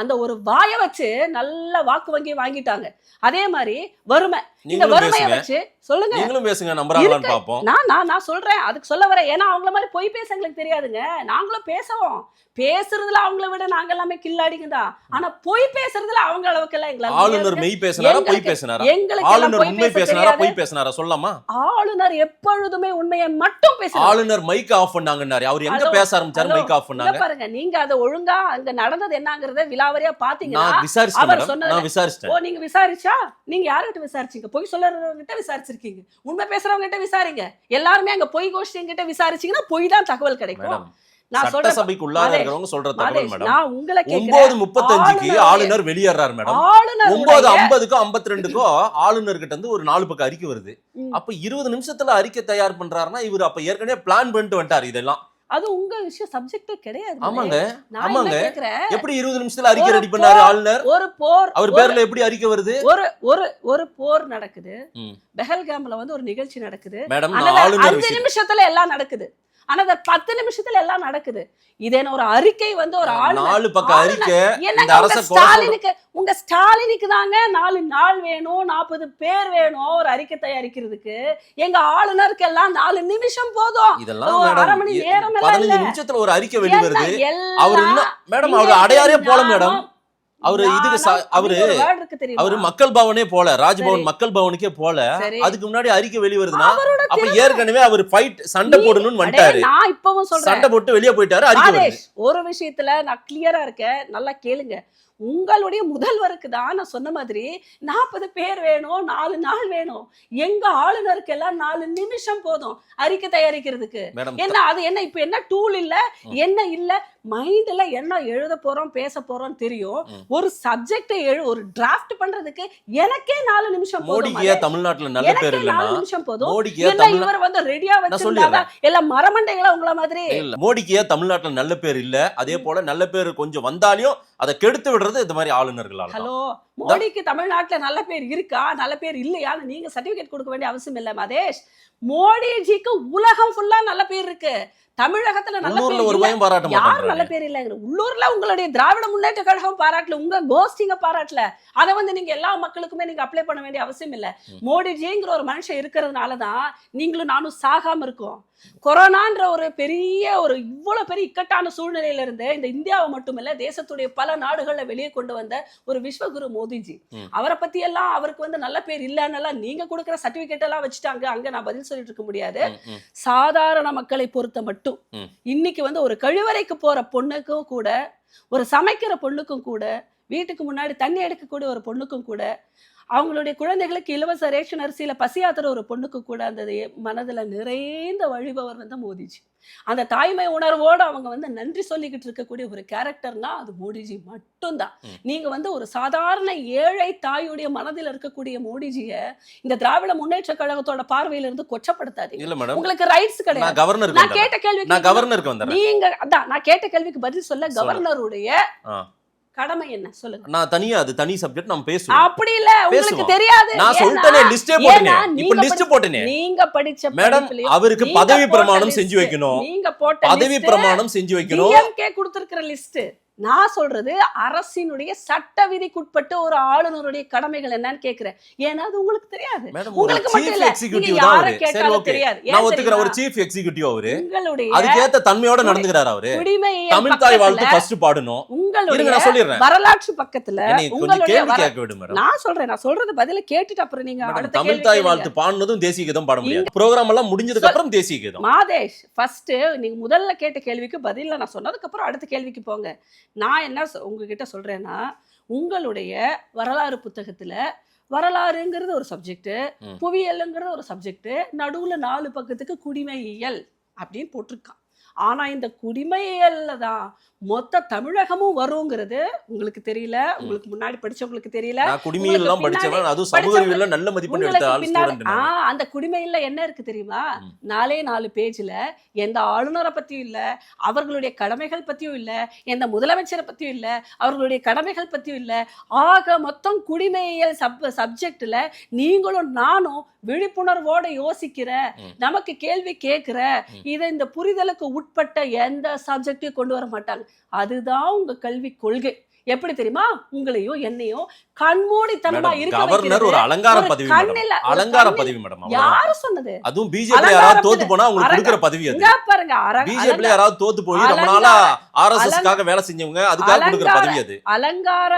S7: அந்த ஒரு வாயை வச்சு நல்ல வாக்கு வங்கி வாங்கிட்டாங்க. அதே மாதிரி வறுமை, இந்த வறுமையை வச்சு சொல்லுங்க.
S6: நீங்களும் பேசுங்க, நம்பறாங்களான்னு பாப்போம்.
S7: நான் சொல்றேன், அதுக்கு சொல்ல வரேன். ஏன்னா அவங்கள மாதிரி பொய் பேச எங்களுக்கு தெரியாதுங்க. நாங்களும் பேசுவோம், பேசுறதுல அவங்கள விட நாங்க எல்லாமே கில்லாடிங்க தான். ஆனா பொய் பேசுறதுல அவங்க அளவுக்கு எல்லாம் எங்களால.
S6: ஆளுநர் மெய் பேசினாரா பொய் பேசினாரா? ஆளுநர் உண்மை பேசினாரா பொய் பேசினாரா சொல்லலாமா?
S7: ஆளுநர் எப்பொழுதுமே உண்மையை மட்டும் பேசுறாரு.
S6: ஆளுநர் மைக் ஆஃப் பண்ணாங்கன்னாரு, அவர் எங்க பேச ஆரம்பிச்சாரு மைக் ஆஃப் பண்ணாங்க
S7: பாருங்க. நீங்க அதை ஒழுங்கா அங்க நடந்தது என்னங்கறத விலாவரியா பாத்தீங்கன்னா
S6: நான் விசாரிச்சேன். நான் விசாரிச்சேன்.
S7: ஓ நீங்க விசாரிச்சா? நீங்க யார்கிட்ட விசாரிச்சீங்க? பொய் சொல்றவங்க கிட்ட விசாரிச்சிருக்கீங்க, உண்மை பேசுறவங்க கிட்ட விசாரிங்க. எல்லாருமே அங்க பொய் கோஷ்டிங்க கிட்ட விசாரிச்சீங்கன்னா பொய் தான் தகவல் கிடைக்கும்.
S6: சட்டசபைக்கு உள்ளார இருக்கிறவங்க சொல்ற தகவல் மேடம்.
S7: நான் உங்களை கேக்குறேன்.
S6: 9:35க்கு ஆளுநர் வெளியேறாரு மேடம். 9:50க்கும் 52க்கும் ஆளுநர் கிட்ட இருந்து ஒரு 4 பக்கம் அறிக்கை வருது. அப்ப 20 நிமிஷத்துல அறிக்கை தயார் பண்றாருன்னா இவர் அப்ப ஏற்கனவே பிளான் பண்ணிட்டு வந்துட்டாரு இதெல்லாம்.
S7: அது உங்க விஷயம், சப்ஜெக்ட் கிடையாது.
S6: ஆமாங்க. எப்படி 20 நிமிஷத்துல அறிக்கை ரெடி பண்ணாரு ஆளுநர்?
S7: ஒரு போர், அவர்
S6: பேர்ல எப்படி அறிக்கை வருது?
S7: ஒரு போர் நடக்குது, பெஹல்காம்ல வந்து ஒரு நிகழ்ச்சி நடக்குது
S6: மேடம்.
S7: 5 நிமிஷத்துல எல்லாம் நடக்குது. ஆனா 10 நிமிஷத்துல எல்லாம் நடக்குது. இதே ஒரு அறிக்கை வந்து ஒரு
S6: 4 பக்க அறிக்கை. இந்த அரச
S7: உங்க ஸ்டாலினுக்கு தாங்க 4 நாள் வேணும், 40 பேர் வேணும் ஒரு அறிக்கை தயாரிக்கிறதுக்கு. எங்க ஆளுநருக்கு எல்லாம் 4 நிமிஷம் போதும்.
S6: இதெல்லாம்
S7: அரை மணி நேரம்
S6: 15 நிமிஷத்துல ஒரு அறிக்கை வெளிவருது. அவர் மேடம் அவர் அடையாரே போல மேடம். அவரு இதுக்கு அவரு அவரு மக்கள் பவனே போல, ராஜ்பவன் மக்கள் பவனுக்கே போல. அதுக்கு முன்னாடி அறிக்கை வெளிவருதுன்னா அப்ப ஏற்கனவே அவர் ஃபைட் சண்டை போடணும்னு வந்துட்டாரு.
S7: நான் இப்பவும் சொல்றேன்,
S6: சண்டை போட்டு வெளியே போயிட்டாரு. அறிக்கை வருது.
S7: ஒரு விஷயத்துல நான் கிளியரா இருக்கேன், நல்லா கேளுங்க. உங்களுடைய முதல்வருக்கு தான் நான் சொன்ன மாதிரி 40 பேர் வேணும், 4 நாள் வேணும். எங்க ஆளுநருக்கு எல்லாம் 4 நிமிஷம் போதும் அறிக்கை தயாரிக்கிறதுக்கு. என்ன அது என்ன இப்ப என்ன டூல் இல்ல, என்ன இல்ல, மைண்ட்ல என்ன எழுத போறோம் பேச போறோம் தெரியும். ஒரு சப்ஜெக்ட் ஒரு டிராஃப்ட் பண்றதுக்கு எனக்கே 4 நிமிஷம் போதும்.
S6: மோடிக்கு தமிழ்நாட்டுல நல்ல பேர் இல்லனா
S7: 4 நிமிஷம் போதும். என்ன இவர் வந்து ரெடியா வச்சிருந்தாங்க எல்லாம் மரமண்டைகளா உங்கள மாதிரி.
S6: மோடிக்கு தமிழ்நாட்டுல நல்ல பேர் இல்ல. அதே போல நல்ல பேர் கொஞ்சம் வந்தாலும் அதை கெடுத்து விடுறது இந்த மாதிரி ஆளுநர்களால.
S7: ஹலோ, மோடிக்கு தமிழ்நாட்டுல நல்ல பேர் இருக்கா நல்ல பேர் இல்லையா நீங்க சர்டிபிகேட் கொடுக்க வேண்டிய அவசியம் இல்ல மதேஷ். மோடிஜிக்கு உலகம் ஃபுல்லா நல்ல பேர் இருக்கு. தமிழகத்துல நல்ல பேர்
S6: ஒரு பயம் பாராட்ட மாட்டாங்க.
S7: யார் நல்ல பேர் இல்ல? உள்ளூர்ல உங்களுடைய திராவிட முன்னேற்ற கழகம் பாராட்டல, உங்க கோஷ்டிங்க பாராட்டல. அதை வந்து நீங்க எல்லா மக்களுக்குமே நீங்க அப்ளை பண்ண வேண்டிய அவசியம் இல்ல. மோடிஜிங்கிற ஒரு மனுஷன் இருக்கிறதுனாலதான் நீங்களும் நானும் சாகாம இருக்கோம். கொரோனான்ற ஒரு பெரிய ஒரு இவ்வளவு பெரிய இக்கட்டான சூழ்நிலையில இருந்து இந்த இந்தியாவை மட்டுமில்ல தேசத்துடைய பல நாடுகள்ல வெளியே கொண்டு வந்த ஒரு விஸ்வகுரு மோடிஜி. அவரை பத்தி எல்லாம் அவருக்கு வந்து நல்ல பேர் இல்லைன்னு நீங்க கொடுக்குற சர்டிபிகேட் எல்லாம் வச்சுட்டாங்க. அங்க நான் பதில் சொல்லிட்டு இருக்க முடியாது. சாதாரண மக்களை பொறுத்த மட்டும் இன்னைக்கு வந்து ஒரு கழிவறைக்கு போற பொண்ணுக்கும் கூட, ஒரு சமைக்கிற பொண்ணுக்கும் கூட, வீட்டுக்கு முன்னாடி தண்ணி எடுக்கக்கூடிய ஒரு பொண்ணுக்கும் கூட, அவங்களுடைய குழந்தைகளுக்கு இலவச ரேஷன் அரிசியில பசியாத்துற ஒரு பொண்ணுக்கு கூட அந்த மனதுல நிறைந்த வழிபவர் வந்து மோடிஜி. அந்த தாய்மை உணர்வோடு அவங்க வந்து நன்றி சொல்லிக்கிட்டு இருக்கக்கூடிய ஒரு கேரக்டர்னா அது மோடிஜி மட்டும்தான். நீங்க வந்து ஒரு சாதாரண ஏழை தாயுடைய மனதில் இருக்கக்கூடிய மோடிஜிய இந்த திராவிட முன்னேற்ற கழகத்தோட பார்வையில இருந்து கொச்சப்படுத்தாதீங்க. உங்களுக்கு ரைட்ஸ் கிடையாது. நான் கேட்ட கேள்விக்கு நீங்க அதான் நான் கேட்ட கேள்விக்கு பதில் சொல்ல கவர்னருடைய கடமை என்ன சொல்லுங்க.
S6: நான் தனியா அது தனி சப்ஜெக்ட் நம்ம பேசுவோம்.
S7: அப்படி இல்ல, உங்களுக்கு தெரியாது.
S6: நான் சொல்லிட்டேனே, லிஸ்டே போட்டேனே. இப்ப லிஸ்ட் போட்டேனே.
S7: நீங்க படிச்ச
S6: மேடம் அவருக்கு பதவி பிரமாணம் செஞ்சு வைக்கணும்.
S7: நீங்க போட்ட
S6: பதவி பிரமாணம் செஞ்சு வைக்கணும்.
S7: டிஎம்கே கொடுத்திருக்கிற லிஸ்ட். நான் சொல்றது அரசினுடைய சட்ட விதிக்குட்பட்டு ஒரு ஆளுநருடைய கடமைகள் என்னன்னு கேக்குறேன். ஏன்னா அது உங்களுக்கு தெரியாது. உங்களுக்கு மட்டும் இல்ல, நீங்க யாரை கேட்டாலும் தெரியாது.
S6: நான் ஒத்துக்கிறேன், ஒரு சீஃப் எக்ஸிகியூட்டிவ் அவரு. அதுக்கு ஏத்த தன்மையோட நடந்துக்கிறாரு அவரு. தமிழ் தாய் வாழ்த்து ஃபர்ஸ்ட் பாடணும். உங்களுடைய நான் சொல்லிறேன்
S7: வரலாற்று பக்கத்துல
S6: உங்களுடைய கேட்க விடு மேடம்.
S7: நான் சொல்றது பதில கேட்டுட்டு அப்புறம் நீங்க அடுத்த
S6: தமிழ் தாய் வாழ்த்து பாடுனதும் தேசிய கீதம் பாட முடியாது. ப்ரோகிராம் எல்லாம் முடிஞ்சதுக்கு அப்புறம் தேசிய கீதம்.
S7: மாதேஷ் ஃபர்ஸ்ட் நீங்க முதல்ல கேட்ட கேள்விக்கு பதில்ல நான் சொன்னதுக்கு அப்புறம் அடுத்த கேள்விக்கு போங்க. நான் என்ன உங்ககிட்ட சொல்றேன்னா, உங்களுடைய வரலாறு புத்தகத்துல வரலாறுங்கிறது ஒரு சப்ஜெக்ட், புவியியல்ங்கிறது ஒரு சப்ஜெக்ட், நடுவுல 4 பக்கத்துக்கு குடிமையியல் அப்படின்னு போட்டிருக்கான். ஆனா இந்த குடிமையியல்ல தான் மொத்த தமிழகமும் வருங்கிறது உங்களுக்கு தெரியல. உங்களுக்கு முன்னாடி படிச்சவங்களுக்கு தெரியல.
S6: குடிமையியல் எல்லாம் படிச்சவன், அது சமூக அறிவியல்ல நல்ல மதிப்பெண் எடுத்த ஆள் ஸ்டூடண்ட்.
S7: அந்த குடிமையியல்ல என்ன இருக்கு தெரியுமா? 4 பேஜ்ல எந்த ஆளுநரை பத்தியும் இல்ல, அவர்களுடைய கடமைகள் பத்தியும் இல்ல, எந்த முதலமைச்சரை பத்தியும் இல்ல, அவர்களுடைய கடமைகள் பத்தியும் இல்ல. ஆக மொத்தம் குடிமையியல் சப்ஜெக்ட்ல நீங்களும் நானும் விழிப்புணர்வோட யோசிக்கிற, நமக்கு கேள்வி கேட்கிற, இதை இந்த புரிதலுக்கு உட்பட்ட எந்த சப்ஜெக்டையும் கொண்டு வர மாட்டாங்க. அதுதான் உங்க கல்வி கொள்கை. எப்படி தெரியுமா? உங்களையும் என்னையும் கண்மூடித்தனமா இருக்க
S6: கவர்னர் ஒரு அலங்கார பதவி மேடம். அலங்கார பதவி மேடம்.
S7: யாரு சொன்னது?
S6: அதுவும் பிஜேபி யாராவது தோத்து போனா உங்களுக்கு கொடுக்கிற பதவி அது.
S7: பாருங்க,
S6: பிஜேபி யாராவது தோத்து போய் ரொம்ப நாளா ஆர்எஸ்எஸ்காக வேலை செஞ்சவங்க அதுக்காக கொடுக்கிற பதவி அது.
S7: அலங்கார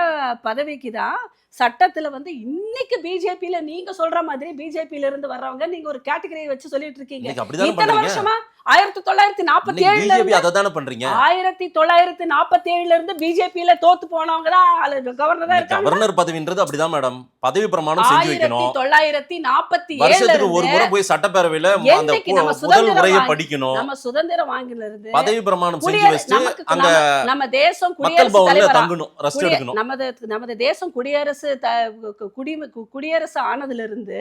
S7: பதவிக்கு தான் சட்டத்துல வந்து இன்னைக்கு பிஜேபியில நீங்க சொல்ற மாதிரி பிஜேபியில இருந்து வர்றவங்க நீங்க ஒரு கேட்டகரியை வச்சு சொல்லிட்டு இருக்கீங்க. இத்தனை வருஷமா 1947
S6: அததானே பண்றீங்க.
S7: 1947 இருந்து பிஜேபியில தோத்து போனவங்க தான் கவர்னரா இருக்காங்க.
S6: கவர்னர் பதவின்றது அப்படிதான் மேடம். பதவி பிரமாணம் செஞ்சு வைக்கணும்.
S7: 1947
S6: வருஷத்துக்கு ஒரு முறை போய் சட்டப்பேரவையில அந்த முதல் முறையை படிக்கணும்.
S7: நம்ம சுதந்திரம் வாங்கில இருந்து
S6: பதவி பிரமாணம் செஞ்சு வச்சு அங்க
S7: நம்ம தேசம்
S6: மக்கள் பவன்ல தங்கணும், ரெஸ்ட் எடுக்கணும்.
S7: நமது தேசம் குடியரசு ஆனதுல இருந்து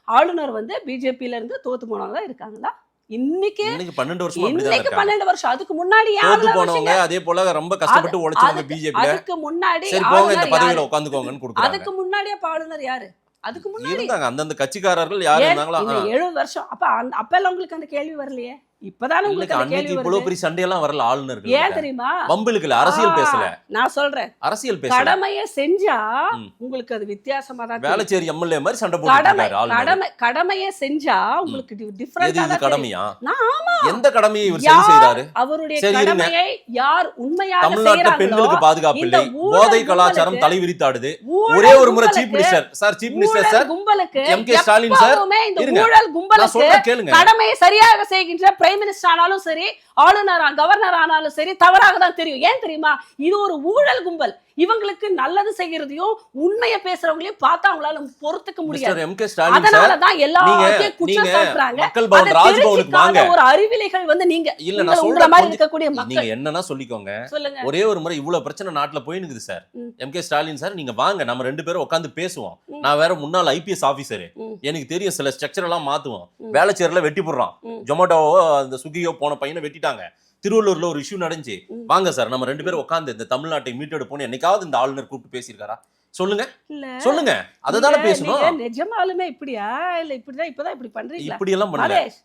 S7: ஆளுநர் வந்து பிஜேபியில இருந்து தோத்து போனவங்க இருக்காங்களா? இன்னைக்கு
S6: 12 வருஷமா
S7: இன்னைக்கு 12 வருஷம். அதுக்கு முன்னாடி
S6: தோத்து போனவங்க அதே போல ரொம்ப கஷ்டப்பட்டு உழைச்சவங்க பிஜேபில.
S7: அதுக்கு முன்னாடி
S6: சரி போங்க இந்த பதவியில உட்கார்ந்துக்கோங்கன்னு கொடுக்குறாங்க.
S7: அதுக்கு முன்னாடியே ஆளுநர் யாரு? அதுக்கு முன்னாடி
S6: இருந்தாங்க அந்தந்த கட்சிக்காரர்கள் யாரு இருந்தாங்களா?
S7: 70 வருஷம். அப்ப எல்லாம் உங்களுக்கு அந்த கேள்வி வரலையே. இப்பதானே
S6: இல்ல
S7: உங்களுக்கு அந்த
S6: அன்னைக்கு
S7: கேள்வி
S6: இவ்வளவு
S7: வருது.
S6: பெரிய சண்டையெல்லாம் வரல ஆளுநர்கள்
S7: ஏன் தெரியுமா?
S6: வம்பிலுக்குல அரசியல் பேசல,
S7: நான் சொல்றேன்,
S6: அரசியல் பேசல.
S7: கடமையை செஞ்சா
S6: ம்.
S7: உங்களுக்கு அது வித்தியாசமா தான் தெரியும்.
S6: வேளச்சேரி எம்எல்ஏ மாதிரி சண்டை போட்டுட்டு
S7: கடமை
S6: இருக்காரு ஆளுநர்.
S7: கடமையை செஞ்சா உங்களுக்கு
S6: எது
S7: டிஃபரெண்டா
S6: இது கடமையா?
S7: ஆமா,
S6: எந்த கடமையை இவர் சரி செய்றாரு?
S7: அவருடைய
S6: சரி, இருங்க.
S7: கடமையை யார் உண்மையாக
S6: தமிழ்நாட்டு
S7: செய்றாங்களோ
S6: பெண்களுக்கு பாதுகாப்பு
S7: இந்த
S6: இல்லை,
S7: ஊழல்
S6: போதை கலாச்சாரம்
S7: கும்பலுக்கு-
S6: தலைவிரித்தாடுது.
S7: ஊழல்
S6: ஒரே ஒரு முறை சீஃப்
S7: கும்பலுக்கு-
S6: minister sir, chief minister sir
S7: கும்பலுக்கு
S6: எம்.கே. ஸ்டாலின் சார்,
S7: எப்பவுமே இந்த
S6: இருங்க.
S7: ஊழல்
S6: நான்
S7: கும்பலுக்கு
S6: சொல்றேன் கேளுங்க.
S7: கடமையை சரியாக செய்கின்ற பிரைம் மினிஸ்டர் ஆனாலும் சரி, ஆளுநர் கவர்னர் ஆனாலும் சரி, தவறாக தான் தெரியும். ஏன் தெரியுமா? இது ஒரு ஊழல் கும்பல். இவங்களுக்கு நல்லது செய்யறதையும் உண்மையை பேசுறவங்களையும் பார்த்தா அவங்களால பொறுத்துக்க முடியாது.
S6: Mister MK. ஸ்டாலின் சார்,
S7: அதனாலதான் எல்லாத்தையும் குற்றம்
S6: நீங்க
S7: சாட்டுறாங்க.
S6: மக்கள் பவன்
S7: அதை
S6: ராஜ்பவனுக்கு வாங்க.
S7: தெரிஞ்சுக்காத ஒரு அறிவிலைகள் வந்து நீங்க
S6: இல்ல,
S7: உங்களை
S6: நான்
S7: உங்களை
S6: சொல்றேன்
S7: மாதிரி
S6: கொஞ்சம்.
S7: இருக்கக்கூடிய
S6: நீங்க
S7: மக்கள்
S6: என்னன்னா சொல்லிக்கோங்க.
S7: சொல்லுங்க.
S6: ஒரே ஒரு முறை இவ்வளவு பிரச்சனை நாட்டுல போயினுக்குது சார்.
S7: ம்.
S6: எம்.கே. ஸ்டாலின் சார், நீங்க வாங்க, நம்ம 2 பேரும் உட்கார்ந்து பேசுவோம்.
S7: ம்.
S6: நான் வேற முன்னாள் ஐபிஎஸ் ஆபீசர்,
S7: ம்.
S6: எனக்கு தெரியும் சில ஸ்ட்ரக்சர் எல்லாம் மாத்துவோம்.
S7: ம்.
S6: வேளச்சேரில வெட்டி போடுறான்,
S7: ம்.
S6: ஜொமேட்டோவோ அந்த ஸ்விக்கியோ போன பையனை வெட்டிட்டாங்க. திருவள்ளூர்ல ஒரு இஷ்யூ நடந்துச்சு.
S7: ம்.
S6: வாங்க சார், நம்ம 2 பேரும் உட்கார்ந்து இந்த தமிழ்நாட்டை மீட்டெடுப்போம். என்னைக்காவது இந்த ஆளுநர் கூப்பிட்டு பேசியிருக்காரா? சொல்லுங்க
S7: இல்ல,
S6: சொல்லுங்க, அததானே பேசணும்.
S7: நீங்க நிஜமாலுமே இப்படியா இல்ல இப்படிதான் இப்பதான் இப்படி பண்றீங்களா?
S6: இப்படி எல்லாம் பண்ணல.
S7: மகேஷ்,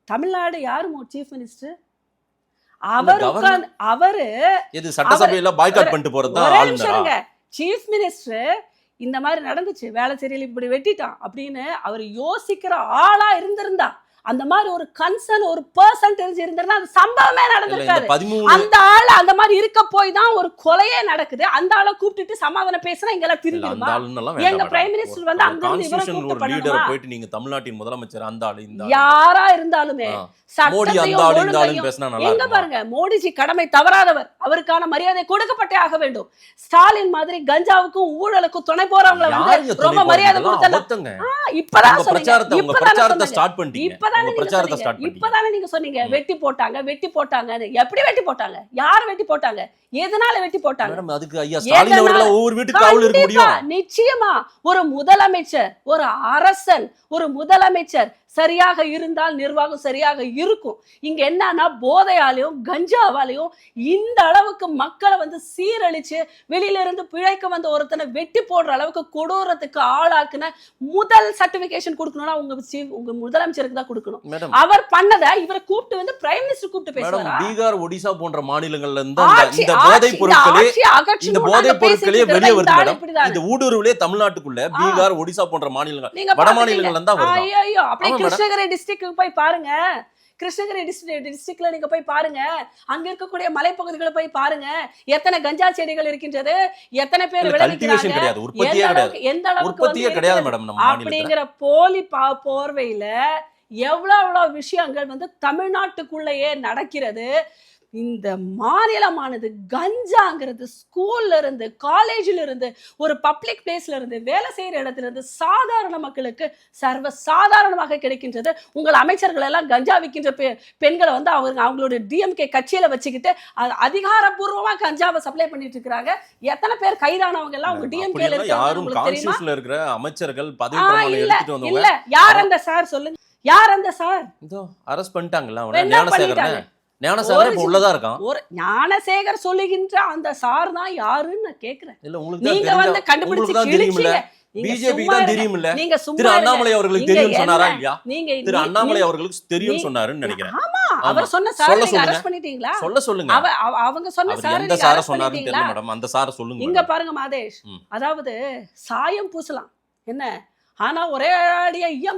S7: தமிழ்நாடு யாரு சீஃப் மினிஸ்டர்? அவர்
S6: கவர்னர்.
S7: உட்கார்ந்து அவரு
S6: இது சட்டசபையில பாய்காட் பண்ணிட்டு போறதுதான்
S7: ஒரே
S6: ஆளுநரா?
S7: நிமிஷம், சீஃப் மினிஸ்டர் இந்த மாதிரி நடந்துச்சு, வேளச்சேரியில் இப்படி வெட்டிட்டான் அப்படின்னு அவர் யோசிக்கிற ஆளா இருந்திருந்தா, அந்த மாதிரி ஒரு கன்சர்ன் ஒரு பர்சன் தெரிஞ்சு இருந்திருந்தா அந்த சம்பவமே
S6: இல்ல, இந்த
S7: நடந்திருக்காது.
S6: 13
S7: அந்த ஆள் அந்த மாதிரி இருக்க போய் தான் ஒரு கொலையே நடக்குது. அந்த ஆளை கூப்பிட்டுட்டு சமாதானம் பேசினா இங்கெல்லாம்
S6: இல்ல, அந்த
S7: திரும்பிடுமா?
S6: ஆளுநெல்லாம்
S7: எங்க
S6: வேண்டாம்
S7: பிரைம்
S6: மேடம்.
S7: மினிஸ்டர் வந்து அங்க இருந்து இவரை
S6: கான்ஸ்டிடியூஷன்
S7: கூப்பிட்டு
S6: ஒரு லீடரை
S7: பண்ணணுமா?
S6: போயிட்டு நீங்க தமிழ்நாட்டின் முதலமைச்சர் அந்த ஆளு இந்த ஆளு.
S7: யாரா இருந்தாலுமே
S6: ஆ. மோடி அந்த
S7: சட்டத்தையும்
S6: ஆளு இந்த ஆளுன்னு
S7: ஒழுங்கையும்
S6: பேசினா நல்லா
S7: எங்க
S6: இருக்குமா?
S7: பாருங்க, மோடிஜி கடமை தவறாதவர், அவருக்கான மரியாதை கொடுக்கப்பட்டே ஆக வேண்டும். ஸ்டாலின் மாதிரி கஞ்சாவுக்கும் ஊழலுக்கும் துணை போறவங்களை
S6: யாருங்க
S7: வந்து
S6: துணை
S7: ரொம்ப
S6: போறது?
S7: மரியாதை
S6: இதெல்லாம்
S7: கொடுத்தல.
S6: அபத்தங்க.
S7: இப்பதான்
S6: உங்க
S7: சொன்னீங்க,
S6: பிரச்சாரத்தை உங்க
S7: இப்பதானே
S6: பிரச்சாரத்தை
S7: சொன்னீங்க.
S6: ஸ்டார்ட் பண்ணிட்டீங்க.
S7: இப்பதானே
S6: உங்க
S7: நீங்க
S6: பிரச்சாரத்தை
S7: சொன்னீங்க.
S6: ஸ்டார்ட் பண்ணிட்டீங்க.
S7: இப்பதானே நீங்க சொன்னீங்க வெட்டி போட்டாங்கன்னு. எப்படி வெட்டி போட்டாங்க? யார் வெட்டி போட்டாங்க? எதனால வெட்டி போட்டாங்க?
S6: மேடம், அதுக்கு ஐயா ஸ்டாலின் அவர்கள் ஒவ்வொரு வீட்டுக்கு காவல் இருக்க
S7: கண்டிப்பா,
S6: முடியும்.
S7: நிச்சயமா ஒரு முதலமைச்சர், ஒரு அரசன், ஒரு முதலமைச்சர் சரியாக இருந்தால் நிர்வாகம் சரியாக இருக்கும். இங்க என்னன்னா போதையாலையும் கஞ்சாவாலையும் இந்த அளவுக்கு மக்களை வந்து சீரழிச்சு வெளியில இருந்து பிழைக்க வந்த ஒருத்தனை வெட்டி போடுற அளவுக்கு கொடூரத்துக்கு ஆளாக்குன முதல் சர்டிபிகேஷன் கொடுக்கணும்னா உங்க முதலமைச்சருக்கு தான் கொடுக்கணும்.
S6: மேடம்,
S7: அவர் பண்ணதை இவரை கூப்பிட்டு வந்து பிரைம் மினிஸ்டர் கூப்பிட்டு
S6: மேடம்,
S7: பேசுவாரா?
S6: பீகார், ஒடிசா போன்ற மாநிலங்கள்ல இருந்து இந்த போதைப் பொருட்களே இந்த போதைப் பொருட்களே வெளியே வருது மேடம். இந்த ஊடுருவிலே தமிழ்நாட்டுக்குள்ள பீகார், ஒடிசா போன்ற மாநிலங்கள் வட மாநிலங்கள்ல இருந்தா வருது.
S7: ஐயோ, அப்படியே
S6: ஆமா மேடம்.
S7: கிருஷ்ணகிரி டிஸ்ட்ரிக்ட் போய் பாருங்க. கிருஷ்ணகிரி டிஸ்ட்ரிக்ட்ல நீங்க போய் பாருங்க, அங்க இருக்கக்கூடிய மலைப்பகுதிகளை போய் பாருங்க, எத்தனை கஞ்சா செடிகள் இருக்கின்றது, எத்தனை பேர்
S6: கல்டிவேஷன் கிடையாது, உற்பத்தியே கிடையாது.
S7: எந்த அளவுக்கு
S6: உற்பத்தியே
S7: வந்து
S6: கிடையாது
S7: இருக்குது
S6: மேடம் நம்ம மாநிலத்துல.
S7: அப்படிங்கிற போலி போர்வையில எவ்வளவு விஷயங்கள் வந்து தமிழ்நாட்டுக்குள்ளேயே நடக்கிறது. இந்த மாநிலமானது கஞ்சாங்கிறது ஸ்கூல்ல இருந்து காலேஜ்ல இருந்து ஒரு பப்ளிக் பிளேஸ்ல இருந்து வேலை செய்யற இடத்துல இருந்து சாதாரண மக்களுக்கு சர்வ சாதாரணமாக கிடைக்கின்றது. உங்கள் அமைச்சர்கள் எல்லாம் கஞ்சா விற்கின்ற பெண்களை வந்து அவங்களுடைய டிஎம்கே கட்சியில வச்சுக்கிட்டு அதிகாரப்பூர்வமா கஞ்சாவை சப்ளை பண்ணிட்டு இருக்காங்க. எத்தனை பேர் கைதானவங்க எல்லாம் உங்க டிஎம்கே ல
S6: யாரும்
S7: இருக்காங்க தெரியுமா?
S6: கான்ஸ்டிடியூஷன்ல இருக்கிற அமைச்சர்கள் பதவி பிரமாணம்
S7: இல்ல
S6: எடுத்துட்டு வந்தவங்க
S7: இல்ல, யார் அந்த சார் சொல்லுங்க, யார் அந்த சார்?
S6: இதோ அரெஸ்ட் பண்ணிட்டாங்கல்ல அவன.
S7: என்ன பண்ணிட்டாங்க?
S6: ஞானசேகரன் இப்ப உள்ளதா இருக்கான்.
S7: ஒரு ஞானசேகர் சொல்லுகின்ற அந்த சார் தான் யாருன்னு நான் கேக்குறேன்.
S6: இல்ல, உங்களுக்கு
S7: நீங்க
S6: தான்
S7: வந்து கண்டுபிடிச்சு
S6: தான் தெரியும்ல.
S7: கிழிச்சீங்க. நீங்க
S6: பிஜேபி
S7: சும்மா
S6: தான்
S7: இருங்க.
S6: தெரியும்ல.
S7: நீங்க சும்மா
S6: திரு
S7: இருங்க.
S6: அண்ணாமலை அவர்களுக்கு
S7: நீங்க
S6: தெரியும் சொன்னாரா
S7: என்ன?
S6: இல்லையா?
S7: நீங்க
S6: திரு அண்ணாமலை அவர்களுக்கு தெரியும் சொன்னாருன்னு நினைக்கிறேன்.
S7: ஆமா,
S6: ஆமா.
S7: அவர் சொன்ன சார்
S6: சொல்ல
S7: நீங்க
S6: சொல்லுங்க.
S7: அரெஸ்ட் பண்ணிட்டீங்களா?
S6: சொல்லுங்க.
S7: அவங்க சொன்ன
S6: அவர்
S7: சார்
S6: எந்த
S7: நீங்க
S6: சார
S7: அரெஸ்ட்
S6: சொன்னாருன்னு
S7: பண்ணிட்டீங்களா?
S6: தெரியல மேடம். அந்த சார சொல்லுங்க
S7: இங்க
S6: மேடம்.
S7: பாருங்க மாதேஷ்,
S6: ம்.
S7: அதாவது சாயம் பூசலாம் என்ன, ஆனா ஒரே அடியா ஈயம்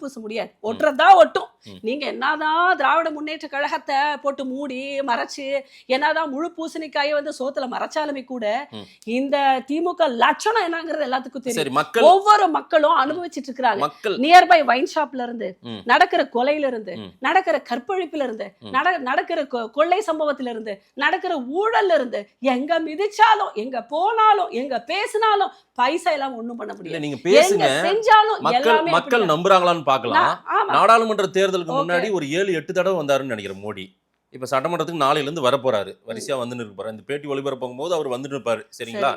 S7: பூச முடியாது. ஒட்டுறதா ஒட்டும். நீங்க என்னதான் திராவிட முன்னேற்ற கழகத்தை போட்டு மூடி மறைச்சு என்னதான் முழு பூசணிக்காயை வந்து சோத்துல மறைச்சாலுமே கூட இந்த திமுக லட்சணம் என்னங்கிறது எல்லாத்துக்கும்
S6: சரி,
S7: தெரியும்.
S6: மக்கள்
S7: ஒவ்வொரு மக்களும் அனுபவிச்சுட்டு இருக்கிறாங்க.
S6: மக்கள்
S7: நியர்பை வைன் ஷாப்ல இருந்து
S6: ம்.
S7: நடக்கிற கொலையில இருந்து
S6: ம்.
S7: நடக்கிற கற்பழிப்புல இருந்து நடக்கிற கொள்ளை சம்பவத்துல இருந்து நடக்கிற ஊழல்ல இருந்து எங்க மிதிச்சாலும் எங்க போனாலும் எங்க பேசினாலும் பைசா எல்லாம் ஒண்ணும் பண்ண
S6: இல்ல,
S7: முடியாது.
S6: நீங்க பேசுங்க.
S7: எங்க செஞ்சாலும் எல்லாமே
S6: மக்கள் நம்புறாங்களான்னு பாக்கலாம்.
S7: ஆமா.
S6: நாடாளுமன்ற தேர்தலுக்கு
S7: Okay.
S6: முன்னாடி ஒரு 7-8 தடவை வந்தாருன்னு நினைக்கிறேன் மோடி. இப்ப சட்டமன்றத்துக்கு நாளையில இருந்து வர போறாரு. வரிசையா வந்துன்னு இருப்பாரு. இந்த பேட்டி ஒளிபரப்பும் போது அவர் வந்துட்டு இருப்பாரு. சரிங்களா?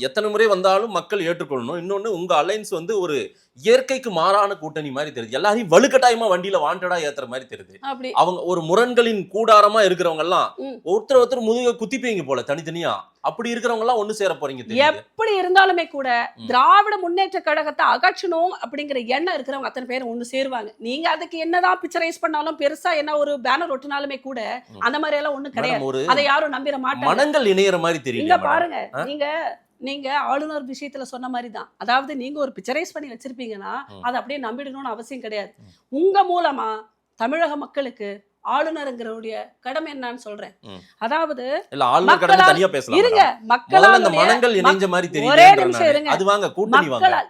S6: எத்தனை முறை வந்தாலும் மக்கள் ஏற்றுக்கொள்ளணும். இன்னொன்னு, உங்க அலைன்ஸ் வந்து ஒரு இயற்கைக்கு மாறான கூட்டணி மாதிரி தெரியுது. எல்லாரையும் வலுக்கட்டாயமா வண்டியில வாண்டடா ஏத்துற மாதிரி தெரியுது.
S7: அப்படி
S6: அவங்க ஒரு முரண்களின் கூடாரமா இருக்கிறவங்க எல்லாம்
S7: ம்.
S6: ஒருத்தர் முதுக குத்திப்பீங்க போல தனித்தனியா. அப்படி இருக்கிறவங்க எல்லாம் ஒண்ணு சேர போறீங்க தெரியுது.
S7: எப்படி இருந்தாலுமே கூட திராவிட முன்னேற்ற கழகத்தை அகற்றணும் அப்படிங்கிற எண்ணம் இருக்கிறவங்க அத்தனை பேரும் ஒண்ணு சேருவாங்க. நீங்க அதுக்கு என்னதான் பிக்சரைஸ் பண்ணாலும் பெருசா என்ன ஒரு பேனர் ஒட்டினாலுமே கூட அந்த மாதிரி எல்லாம் ஒண்ணும் கிடையாது.
S6: மேடம், ஒரு
S7: அதை யாரும் நம்பிட மாட்டாங்க.
S6: மனங்கள் இணையற மாதிரி
S7: இங்க
S6: தெரியல.
S7: பாருங்க, நீங்க ஆளுநர் விஷயத்துல சொன்ன மாதிரி தான். அதாவது நீங்க ஒரு பிக்சரைஸ் பண்ணி வச்சிருப்பீங்கன்னா அதை அப்படியே நம்பிடணும்னு அவசியம் கிடையாது. உங்க மூலமா தமிழக மக்களுக்கு ஆளுநருங்கிறவுடைய கடமை என்னன்னு சொல்றேன். அதாவது
S6: இல்ல, ஆளுநர் கடமை தனியா பேசலாம்.
S7: இருங்க,
S6: மக்களால் மனங்கள் இணைஞ்ச மாதிரி தெரியுது.
S7: ஒரே நிமிஷம் இருங்க.
S6: அது வாங்க கூட்டணி வாங்க.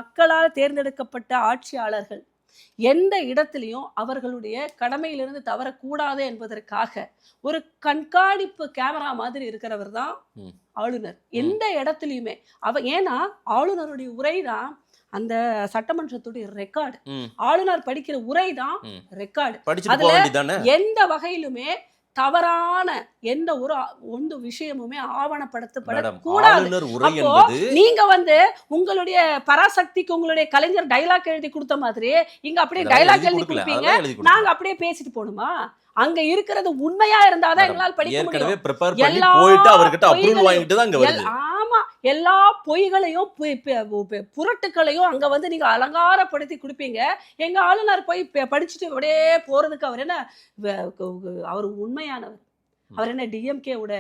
S7: மக்களால் தேர்ந்தெடுக்கப்பட்ட ஆட்சியாளர்கள் எந்த இடத்திலையும் அவர்களுடைய கடமையிலிருந்து தவறக்கூடாது என்பதற்காக ஒரு கண்காணிப்பு கேமரா மாதிரி இருக்கிறவர் தான் ஆளுநர். எந்த இடத்துலயுமே ஏன்னா ஆளுநருடைய உரை தான் அந்த சட்டமன்றத்துடைய ரெக்கார்டு. ஆளுநர் படிக்கிற உரை தான் ரெக்கார்டு. அதுல எந்த வகையிலுமே தவறான எந்த ஒரு விஷயமுமே ஆவணப்படுத்தப்படக்கூடாது. நீங்க உங்களுடைய பராசக்திக்கு உங்களுடைய கலைஞர் டைலாக் எழுதி கொடுத்த மாதிரி இங்க அப்படியே டைலாக் எழுதி கொடுப்பீங்க, நாங்க அப்படியே பேசிட்டு போகணுமா? அங்க இருக்கிறது உண்மையா இருந்தாதான் எங்களால் படிக்க முடியும். ஆமா, எல்லா பொய்களையும் புரட்டுக்களையும் அங்க நீங்க அலங்காரப்படுத்தி கொடுப்பீங்க. எங்க ஆளுநர் போய் படிச்சுட்டு அப்படியே போறதுக்கு அவர் என்ன, அவர் உண்மையானவர்? அவர் என்ன டிஎம்கேவோட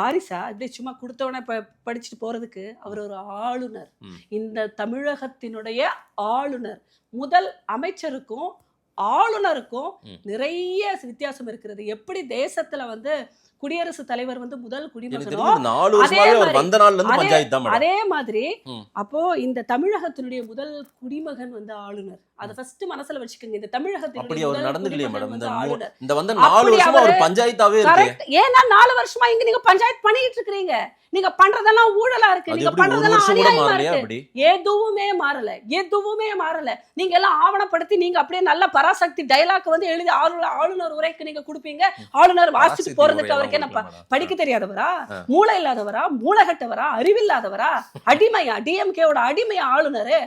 S7: வாரிசா? இப்படி சும்மா கொடுத்தவன படிச்சுட்டு போறதுக்கு அவர் ஒரு ஆளுநர். இந்த தமிழகத்தினுடைய ஆளுநர். முதல் அமைச்சருக்கும் ஆளுநருக்கும் நிறைய வித்தியாசம் இருக்கிறது. எப்படி தேசத்துல குடியரசுத் தலைவர் முதல் குடிமகனோ அதே மாதிரி அப்போ இந்த தமிழகத்தினுடைய முதல் குடிமகன் ஆளுநர். அத ஃபர்ஸ்ட் மனசுல வச்சுக்கோங்க. இந்த தமிழகத்தினுடைய ஏன்னா 4 வருஷமா இங்க நீங்க பஞ்சாயத்து பண்ணிட்டு இருக்கீங்க. நீங்க பண்றதெல்லாம் ஊழலா இருக்கு. நீங்க பண்றதெல்லாம் அநியாயமா இருக்கு. எதுவுமே மாறல. நீங்க எல்லாம் ஆவணப்படுத்தி நீங்க அப்படியே நல்ல பராசக்தி டைலாக் எழுதி ஆளுநர் உரைக்கு நீங்க கொடுப்பீங்க. ஆளுநர் வாசிச்சு போறதுக்கு அவருக்கு என்ன படிக்க தெரியாதவரா, மூளை இல்லாதவரா, மூளைகட்டவரா, அறிவில்லாதவரா, அடிமையா? டிஎம்கேவோட அடிமையா ஆளுநர்?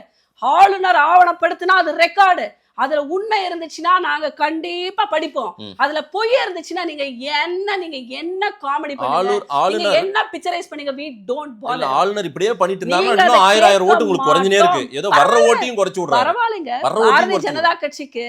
S7: ஆளுநர் ஆவணப்படுத்தினா அது ரெக்கார்டு. அதுல உண்மை இருந்துச்சுன்னா நாங்க கண்டிப்பா படிப்போம். அதுல பொய் இருந்துச்சுன்னா நீங்க என்ன காமெடி பண்ணீங்க, என்ன பிக்சரைஸ் பண்ணீங்க, we don't bother.
S6: ஆளுநர் இப்படியே பண்ணிட்டு இருந்தாங்க. இன்னும் 1000 ஓட்டு உங்களுக்கு குறைஞ்சினே இருக்கு. ஏதோ வர்ற ஓட்டையும் குறைச்சு விடுறாங்க.
S7: பரவாயில்லைங்க. பாரதிய ஜனதா கட்சிக்கு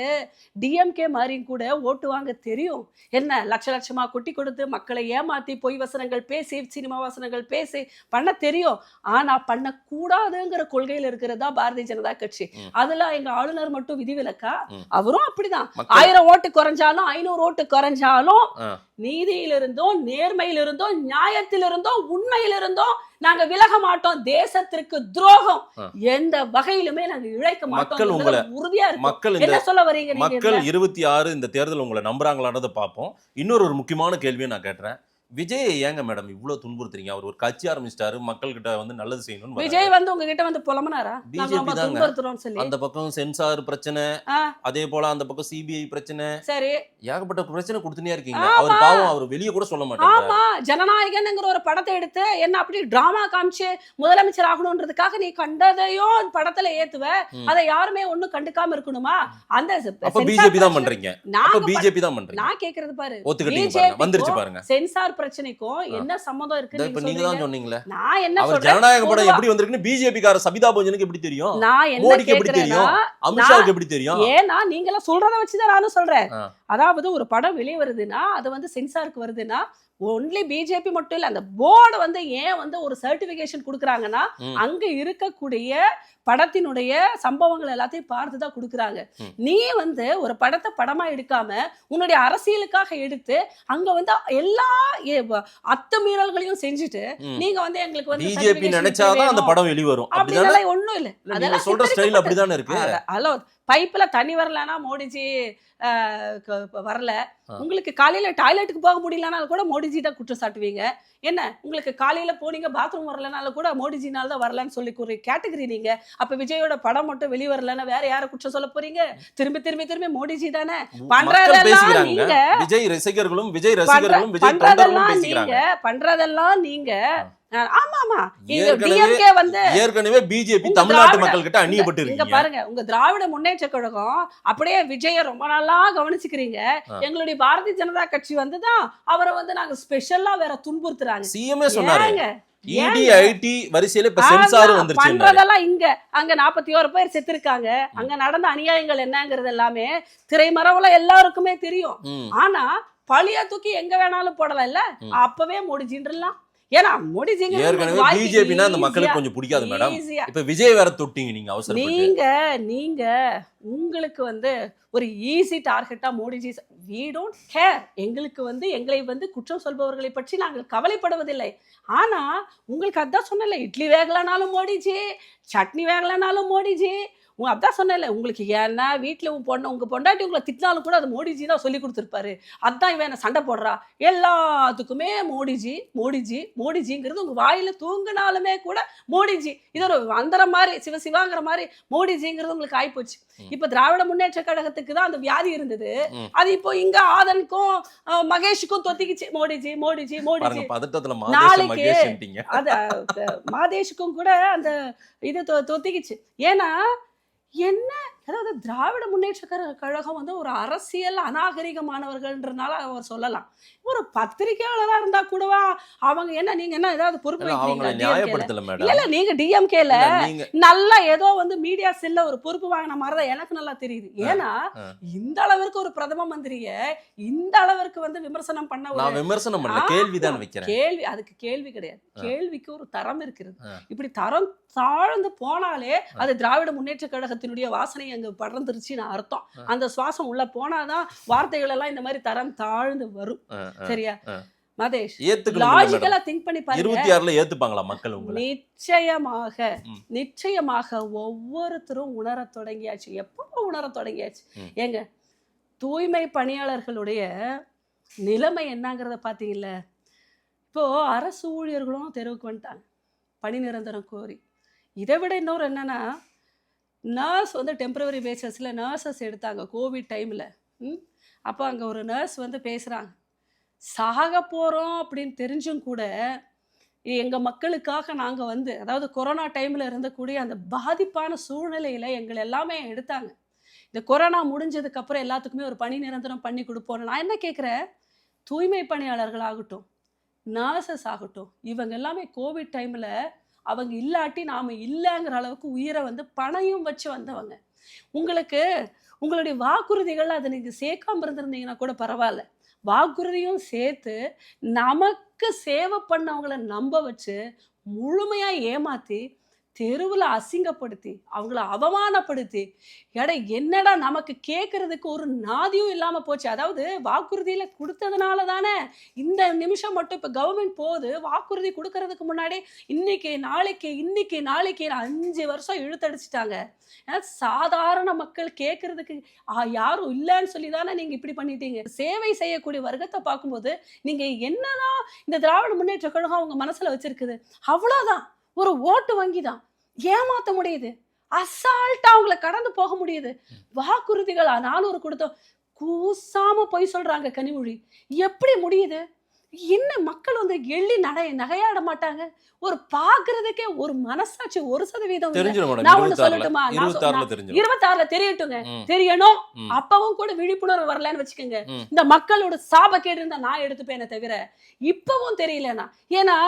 S7: டிஎம்கே மாதிரி கூட ஓட்டு வாங்க தெரியும். என்ன லட்சமா கொட்டி கொடுத்து மக்களை ஏமாத்தி பொய் வசனங்கள் பேசி சினிமா வசனங்கள் பேசி பண்ண தெரியும். ஆனா பண்ண கூடாதுங்கிற கொள்கையில இருக்கிறதா பாரதிய ஜனதா கட்சி. அதுல எங்க ஆளுநர் மட்டும் விதிவிலக்கா? அவரும் அப்படிதான். 1000 ஓட்டு குறைஞ்சாலும் 500 ஓட்டு குறைஞ்சாலும் நீதியிலிருந்தோ நேர்மையிலிருந்தோ நியாயத்திலிருந்தோ உண்மையிலிருந்தோ நாங்க விலக மாட்டோம். தேசத்திற்கு துரோகம் எந்த வகையிலுமே நாங்க இழைக்க மாட்டோம். உறுதியா இருக்கு. என்ன சொல்ல வரீங்க?
S6: மக்கள் 26 இந்த தேர்தல் உங்களை நம்புறாங்களான்றத பாப்போம். இன்னொரு முக்கியமான கேள்வியை நான் கேட்றேன். விஜய் ஏங்க மேடம் இவ்வளவு துன்புறுத்துறீங்க? அவர் ஒரு கட்சி ஆரம்பிச்சிட்டாரு, மக்கள் கிட்ட நல்லது செய்யணும்.
S7: விஜய் உங்ககிட்ட புலம்பனாரா?
S6: பிஜேபி தாங்க. அந்த பக்கம் சென்சார் பிரச்சனை, அதே போல அந்த பக்கம் சிபிஐ பிரச்சனை, சரி ஏகப்பட்ட பிரச்சனை கொடுத்துனே இருக்கீங்க. அவர் பாவம், அவர் வெளியே கூட சொல்ல மாட்டாங்க.
S7: ஆமா, ஜனநாயகன்ங்கிற ஒரு படத்தை எடுத்து என்ன அப்படி டிராமா காமிச்சு முதலமைச்சர் ஆகணும்ன்றதுக்காக நீ கண்டதையும் படத்துல ஏத்துவ. அதை யாருமே ஒண்ணும் கண்டுக்காம இருக்கணுமா? அந்த
S6: பிஜேபி தான் பண்றீங்க. பிஜேபி தான் பண்றீங்க.
S7: நான் கேக்குறது பாரு,
S6: வந்துருச்சு பாருங்க.
S7: சென்சார் பிரச்சனைக்கும் என்ன சம்பந்தம் இருக்கு?
S6: இப்ப நீங்க தான் சொன்னீங்களே.
S7: நான் என்ன சொல்றேன்,
S6: ஜனநாயக படம் எப்படி வந்திருக்குன்னு பிஜேபி கார சபிதா போஜனுக்கு எப்படி தெரியும்? மோடிக்கு எப்படி தெரியும்? அமித்ஷாவுக்கு எப்படி தெரியும்?
S7: ஏன்னா நீங்க எல்லாம் சொல்றத வச்சுதான் நானும் சொல்றேன். அதாவது ஒரு படம் வெளியே வருதுன்னா அது சென்சாருக்கு வருதுன்னா ஒன்லி பிஜேபி மட்டும் இல்ல, அந்த போர்டு ஏன் ஒரு சர்டிபிகேஷன் கொடுக்குறாங்கன்னா அங்க இருக்கக்கூடிய படத்தினுடைய சம்பவங்கள் எல்லாத்தையும் பார்த்துதான் கொடுக்குறாங்க. நீ ஒரு படத்தை படமா எடுக்காம உன்னுடைய அரசியலுக்காக எடுத்து அங்க எல்லா அத்துமீறல்களையும் செஞ்சுட்டு நீங்க எங்களுக்கு
S6: பிஜேபி நினைச்சாதான் அந்த படம் வெளிவரும்.
S7: அப்படிலாம் ஒண்ணும் இல்ல.
S6: அதெல்லாம் சொல்ற ஸ்டைல் அப்படிதானே இருக்கு.
S7: ஹலோ, பைப்ல தண்ணி வரலன்னா மோடிஜி வரல. உங்களுக்கு காலையில டாய்லெட்டுக்கு போக முடியலனாலும் கூட மோடிஜி தான் குற்றம் சாட்டுவீங்க. என்ன உங்களுக்கு காலையில போனீங்க பாத்ரூம் வரலனாலும் கூட மோடிஜினால தான் வரலன்னு சொல்லி ஒரு கேட்டகரி நீங்க. அப்ப விஜயோட படம் மட்டும் வெளியே வரலன்னா வேற யாரை குற்றம் சொல்ல போறீங்க? திரும்பி திரும்பி திரும்பி மோடிஜி தானே பண்றதெல்லாம் நீங்க.
S6: விஜய் ரசிகர்களும் விஜய் ரசிகர்களும் விஜய் தொண்டர்களும் பேசிக்கிறாங்க.
S7: பண்றதெல்லாம் நீங்க ஆமா
S6: ஏற்கனவே
S7: டிஎம்கே வந்து
S6: ஏற்கனவே பிஜேபி
S7: உங்க
S6: தமிழ்நாட்டு
S7: திராவிட-
S6: மக்கள் கிட்ட அணியப்பட்டு
S7: இங்க
S6: இருக்கீங்க.
S7: பாருங்க, உங்க திராவிட முன்னேற்ற கழகம் அப்படியே விஜய ரொம்ப நாளா கவனிச்சுக்கிறீங்க. எங்களுடைய பாரதிய ஜனதா கட்சி வந்துதான் அவரை வந்து நாங்க ஸ்பெஷலா வேற துன்புறுத்துறாங்க.
S6: சிஎம்ஏ சொன்னாரு
S7: ஏங்க?
S6: இடி ஐடி வரிசையில இப்ப சென்சார் வந்துருச்சு.
S7: பண்றதெல்லாம் இங்க அங்க 41 பேர் செத்துருக்காங்க. அங்க நடந்த அநியாயங்கள் என்னங்கிறது எல்லாமே திரைமறைவுல எல்லாருக்குமே தெரியும். ஆனா பழிய தூக்கி எங்க வேணாலும் போடலாம் இல்ல, அப்பவே மோடிஜின்றலாம். ஏன்னா மோடிஜிங்க
S6: ஏற்கனவே பிஜேபினா அந்த மக்களுக்கு கொஞ்சம் பிடிக்காது மேடம். இப்ப விஜய் வேற தொட்டிங்க நீங்க அவசரப்பட்டு.
S7: நீங்க உங்களுக்கு வந்து ஒரு ஈஸி டார்கெட்டா மோடிஜி. we don't care. எங்களுக்கு வந்து எங்களை வந்து குற்றம் சொல்பவர்களை பற்றி நாங்கள் கவலைப்படுவதில்லை. ஆனா உங்களுக்கு அதான் சொன்னல, இட்லி வேகலனாலும் மோடிஜி, சட்னி வேகலனாலும் மோடிஜி. அதான் சொன்னல, உங்களுக்கு ஏன்னா வீட்டில் உங்க பொண்டாட்டி உங்களை திட்டினாலும் கூட அது மோடிஜி தான் சொல்லி கொடுத்துருப்பாரு. அதான் இவன் சண்டை போடுறா, எல்லாத்துக்குமே மோடிஜி மோடிஜி மோடிஜிங்கிறது உங்க வாயில தூங்கினாலுமே கூட மோடிஜி. இது ஒரு அந்தர மாதிரி சிவசிவாங்கிற மாதிரி மோடிஜிங்கிறது உங்களுக்கு ஆயிப்போச்சு. இப்ப திராவிட முன்னேற்ற கழகத்துக்கு தான் அந்த வியாதி இருந்தது. அது இப்போ இங்க ஆதனுக்கும் மகேஷுக்கும் தொத்திக்கிச்சு மோடிஜி மோடிஜி மோடிஜி. நாளைக்கு அத மாதேஷுக்கும் கூட அந்த இது தொத்திக்கிச்சு. ஏன்னா என்ன, அதாவது திராவிட முன்னேற்ற கழகம் வந்து ஒரு அரசியல் அநாகரிகமானவர்கள்ன்றனால அவர் சொல்லலாம். ஒரு பத்திரிகையாளரா இருந்தா கூடவா அவங்க என்ன, நீங்க என்ன ஏதாவது பொறுப்பு இல்ல, நீங்க டிஎம்கேல நல்லா ஏதோ வந்து மீடியா செல்ல ஒரு பொறுப்பு வாங்கின மாதிரிதான் எனக்கு நல்லா தெரியுது. ஏன்னா இந்த அளவிற்கு ஒரு பிரதம மந்திரிய இந்த அளவிற்கு வந்து விமர்சனம் பண்ண கேள்வி, அதுக்கு கேள்வி கிடையாது. கேள்விக்கு ஒரு தரம் இருக்கிறது. இப்படி தரம் தாழ்ந்து போனாலே அது திராவிட முன்னேற்ற கழகத்தினுடைய வாசனை அங்க படர்ந்துருச்சுன்னு அர்த்தம். அந்த சுவாசம் உள்ள போனாதான் வார்த்தைகள் எல்லாம் இந்த மாதிரி தரம் தாழ்ந்து வரும். சரியா மதேஷ்? லாஜிக்கலா திங்க் பண்ணி பாருங்க.
S6: 26ல ஏத்துப்பாங்களா மக்கள் உங்களை?
S7: நிச்சயமாக ஒவ்வொருத்தரும் உணர தொடங்கியாச்சு. எப்போ உணர தொடங்கியாச்சு? ஏங்க, தூய்மை பணியாளர்களுடைய நிலைமை என்னங்கிறத பாத்தீங்கல்ல. இப்போ அரசு ஊழியர்களும் தெருவுக்கு வந்துட்டாங்க பணி நிரந்தரம் கோரி. இதை விட இன்னொரு என்னன்னா, நர்ஸ் வந்து டெம்பரவரி பேசிஸில் நர்சஸ் எடுத்தாங்க கோவிட் டைமில். அப்போ அங்கே ஒரு நர்ஸ் வந்து பேசுகிறாங்க, சாக போகிறோம் அப்படின்னு தெரிஞ்சும் கூட எங்கள் மக்களுக்காக நாங்கள் வந்து, அதாவது கொரோனா டைமில் இருந்தக்கூடிய அந்த பாதிப்பான சூழ்நிலையில் எங்களை எல்லாமே எடுத்தாங்க. இந்த கொரோனா முடிஞ்சதுக்கப்புறம் எல்லாத்துக்குமே ஒரு பணி நிரந்தரம் பண்ணி கொடுப்போம். நான் என்ன கேட்குறேன், தூய்மை பணியாளர்கள் ஆகட்டும், நர்சஸ் ஆகட்டும், இவங்க எல்லாமே கோவிட் டைமில் அவங்க இல்லாட்டி நாம் இல்லைங்கிற அளவுக்கு உயிரை வந்து பணையும் வச்சு வந்தவங்க. உங்களுக்கு உங்களுடைய வாக்குறுதிகள் அதை நீங்கள் சேர்க்காம இருந்திருந்தீங்கன்னா கூட பரவாயில்ல, வாக்குறுதியும் சேர்த்து நமக்கு சேவை பண்ணவங்களை நம்ப வச்சு முழுமையாக ஏமாற்றி தெருவில் அசிங்கப்படுத்தி அவங்கள அவமானப்படுத்தி என்னடா நமக்கு கேட்கறதுக்கு ஒரு நாதியும் இல்லாமல் போச்சு. அதாவது வாக்குறுதியில் கொடுத்ததுனால தானே இந்த நிமிஷம் மட்டும் இப்போ கவர்மெண்ட் போகுது. வாக்குறுதி கொடுக்கறதுக்கு முன்னாடி இன்னைக்கு நாளைக்கு 5 வருஷம் இழுத்தடிச்சிட்டாங்க. சாதாரண மக்கள் கேட்கறதுக்கு யாரும் இல்லைன்னு சொல்லி தானே நீங்கள் இப்படி பண்ணிட்டீங்க. சேவை செய்யக்கூடிய வர்க்கத்தை பார்க்கும்போது நீங்கள் என்னதான் இந்த திராவிட முன்னேற்ற கழகம் அவங்க மனசில் வச்சிருக்குது, அவ்வளோதான். ஒரு ஓட்டு வங்கி தான் ஏமாத்த முடியுது, அசால்ட்டா அவங்களை கடந்து போக முடியுது. வாக்குறுதிகள் 400 கொடுத்தோம், கூசாம போய் சொல்றாங்க கனிமொழி. எப்படி முடியுது? என்ன மக்கள் வந்து எள்ளி நகையாட மாட்டாங்க? ஒரு பாக்குறதுக்கே ஒரு மனசாட்சி 1% நான் ஒண்ணு சொல்லட்டுமா? 26ல தெரியட்டுங்க, தெரியணும். அப்பவும் கூட விழிப்புணர்வு வரலன்னு வச்சுக்கோங்க. இந்த மக்களோட சாபக்கேடு இருந்தா நான் எடுத்துப்பேனே தவிர இப்பவும் தெரியலனா. ஏன்னா